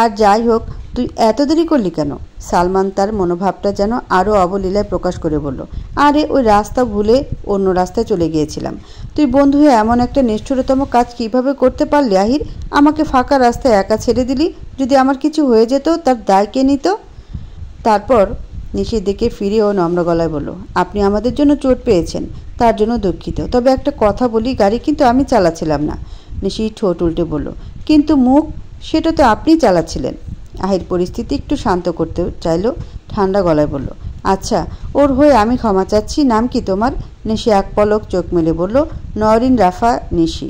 আর যাই হোক, তুই এত দেরি করলি কেন? সালমান তার মনোভাবটা যেন আরও অবলীলায় প্রকাশ করে বলল, আরে ওই রাস্তা ভুলে অন্য রাস্তায় চলে গিয়েছিলাম। তুই বন্ধু হয়ে এমন একটা নিষ্ঠুরতম কাজ কিভাবে করতে পারলি আহির? আমাকে ফাঁকা রাস্তায় একা ছেড়ে দিলি। যদি আমার কিছু হয়ে যেত তার দায় কে নিত? তারপর নিশির দিকে ফিরে ও নম্র গলায় বলল, আপনি আমাদের জন্য চোট পেয়েছেন, তার জন্য দুঃখিত। তবে একটা কথা বলি, গাড়ি কিন্তু আমি চালাচ্ছিলাম না। নিশি ঠোঁট উল্টে বলল, কিন্তু মুখ? সেটা তো আপনি চালাচ্ছিলেন। আহির পরিস্থিতি একটু শান্ত করতে চাইল, ঠান্ডা গলায় বলল, আচ্ছা, ওর হয়ে আমি ক্ষমা চাচ্ছি। নাম কি তোমার? নিশি এক পলক চোখ মেলে বলল, নওরিন রাফা নিশি।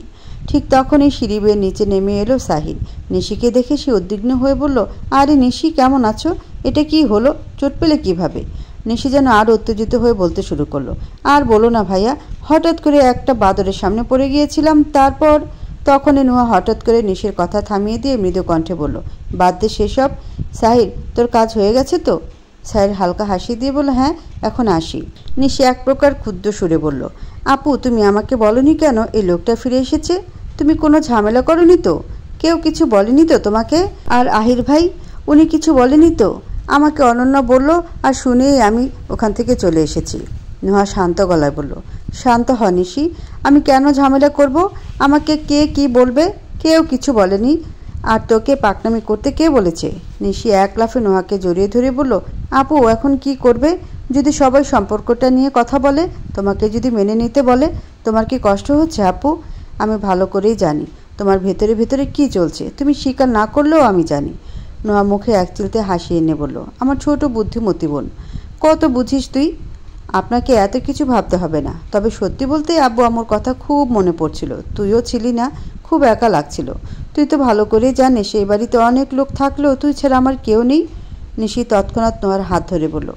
ঠিক তখনই সিঁড়ি বেয়ে নিচে নেমে এলো সাহির। নিশিকে দেখে সে উদ্বিগ্ন হয়ে বলল, আরে নিশি, কেমন আছো? এটা কি হলো? চোট পেলে কিভাবে? নিশি যেন আরও উত্তেজিত হয়ে বলতে শুরু করলো, আর বলো না ভাইয়া, হঠাৎ করে একটা বাদরের সামনে পড়ে গিয়েছিলাম। তারপর তখনই নুহা হঠাৎ করে নিশির কথা থামিয়ে দিয়ে মৃদু কণ্ঠে বলল, বাদ দে সেসব। সাহির, তোর কাজ হয়ে গেছে তো? সাহির হালকা হাসি দিয়ে বলল, হ্যাঁ, এখন আসি। নিশি এক প্রকার ক্ষুদ্র সুরে বলল, আপু, তুমি আমাকে বলনি কেন এই লোকটা ফিরে এসেছে? তুমি কোনো ঝামেলা করনি তো? কেউ কিছু বলেনি তো তোমাকে? আর আহির ভাই, উনি কিছু বলেনি তো? আমাকে অনন্যা বলল, আর শুনেই আমি ওখান থেকে চলে এসেছি। নুহা শান্ত গলায় বলল, শান্ত হ নিশি, আমি কেন ঝামেলা করব? আমাকে কে কি বলবে? কেউ কিছু বলেনি। আর তোকে পাকনামি করতে কে বলেছে? নিশি এক লাফে নুহাকে জড়িয়ে ধরে বলল, আপু, এখন কি করবে? যদি সবাই সম্পর্কটা নিয়ে কথা বলে, তোমাকে যদি মেনে নিতে বলে, তোমার কি কষ্ট হচ্ছে আপু? আমি ভালো করেই জানি তোমার ভেতরে ভেতরে কি চলছে। তুমি স্বীকার না করলেও আমি জানি। নোয়া মুখে এক চিলতে হাসি এনে বলল, আমার ছোট বুদ্ধিমতী বোন, কত বুঝিস তুই? আপনাকে এত কিছু ভাবতে হবে না। তবে সত্যি বলতে আব্বু আম্মুর কথা খুব মনে পড়ছিল। তুইও ছিলি না, খুব একা লাগছিল। তুই তো ভালো করেই জানিস সেই বাড়িতে অনেক লোক থাকলেও তুই ছাড়া আমার কেউ নেই। নিশি তৎক্ষণাৎ নোয়ার হাত ধরে বলল,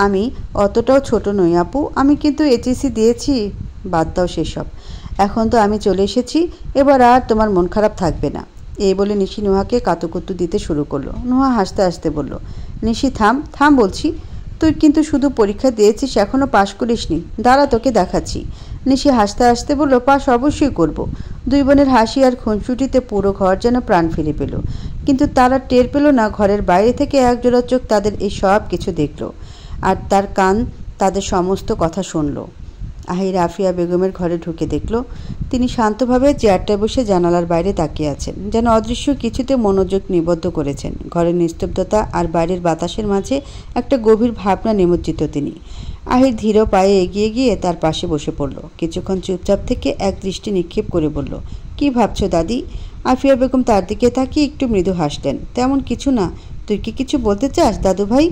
আমি অতটাও ছোট নই আপু, আমি কিন্তু এইচএসসি দিয়েছি। বাদ দাও সেসব, এখন তো আমি চলে এসেছি, এবার আর তোমার মন খারাপ থাকবে না। এই বলে নিশি নোহাকে কাতুকুতু দিতে শুরু করলো। নোহা হাসতে হাসতে বলল, নিশি থাম থাম বলছি, তুই কিন্তু শুধু পরীক্ষা দিয়েছিস, এখনও পাশ করিসনি। দাঁড়া, তোকে দেখাচ্ছি। নিশি হাসতে হাসতে বলল, পাশ অবশ্যই করব। দুই বোনের হাসি আর খুনসুটিতে পুরো ঘর যেন প্রাণ ফিরে পেল। কিন্তু তারা টের পেল না ঘরের বাইরে থেকে একজোড়া চোখ তাদের এই সব কিছু দেখল, আর তার কান তাদের সমস্ত কথা শুনল। আহির আফিয়া বেগমের ঘরে ঢুকে দেখল তিনি শান্তভাবে চেয়ারটায় বসে জানালার বাইরে তাকিয়ে আছেন, যেন অদৃশ্য কিছুতে মনোযোগ নিবদ্ধ করেছেন। ঘরের নিস্তব্ধতা আর বাইরের বাতাসের মাঝে একটা গভীর ভাবনা নিমজ্জিত তিনি। আহির ধীর পায়ে এগিয়ে গিয়ে তার পাশে বসে পড়ল। কিছুক্ষণ চুপচাপ থেকে এক দৃষ্টি নিক্ষেপ করে বলল, কি ভাবছো দাদি? আফিয়া বেগম তার দিকে তাকিয়ে একটু মৃদু হাসলেন। তেমন কিছু না। তুই কি কিছু বলতে চাস দাদু ভাই?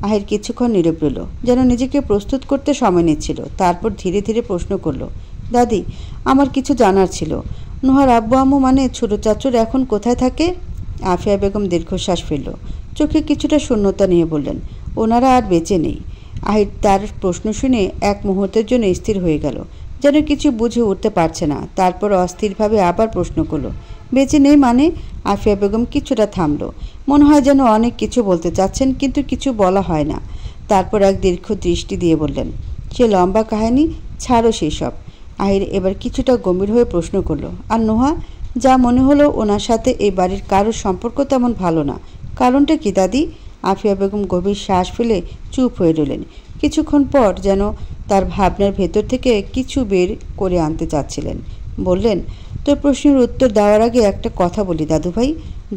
আহির কিছুক্ষণ নীরব রইল, যেন নিজেকে প্রস্তুত করতে সময় নিচ্ছিল। তারপর ধীরে ধীরে প্রশ্ন করল, দাদি, আমার কিছু জানার ছিল। নুহার আব্বু আম্মু মানে ছোট চাচুর এখন কোথায় থাকে? আফিয়া বেগম দীর্ঘশ্বাস ফেলল, চোখে কিছুটা শূন্যতা নিয়ে বললেন, ওনারা আর বেঁচে নেই। আহির তার প্রশ্ন শুনে এক মুহূর্তের জন্য স্থির হয়ে গেল, যেন কিছু বুঝে উঠতে পারছে না। তারপর অস্থিরভাবে আবার প্রশ্ন করল, বেঁচে নেই মানে? আফিয়া বেগম কিছুটা থামল, মনে হয় যেন অনেক কিছু বলতে চাচ্ছেন, কিন্তু কিছু বলা হয় না। তারপর এক দীর্ঘ দৃষ্টি দিয়ে বললেন, সে লম্বা কাহিনী, ছাড়ো সেই সব। আহির এবার কিছুটা গম্ভীর হয়ে প্রশ্ন করল, আর নোহা? যা মনে হলো ওনার সাথে এই বাড়ির কারোর সম্পর্ক তেমন ভালো না। কারণটা কি দাদি? আফিয়া বেগম গভীর শ্বাস ফেলে চুপ হয়ে রইলেন। কিছুক্ষণ পর যেন তার ভাবনার ভেতর থেকে কিছু বের করে আনতে চাচ্ছিলেন। বললেন, তোর প্রশ্নের উত্তর দেওয়ার আগে একটা কথা বলি দাদু ভাই।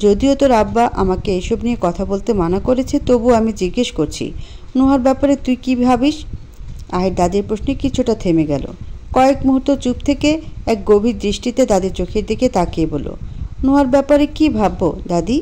যদিও তোর আব্বা আমাকে এসব নিয়ে কথা বলতে মানা করেছে, তবু আমি জিজ্ঞেস করছি, নুহার ব্যাপারে তুই কি ভাবিস? আহির দাদির প্রশ্নে কিছুটা থেমে গেল। কয়েক মুহূর্ত চুপ থেকে এক গভীর দৃষ্টিতে দাদির চোখের দিকে তাকিয়ে বলল, নুহার ব্যাপারে কি ভাববো দাদি?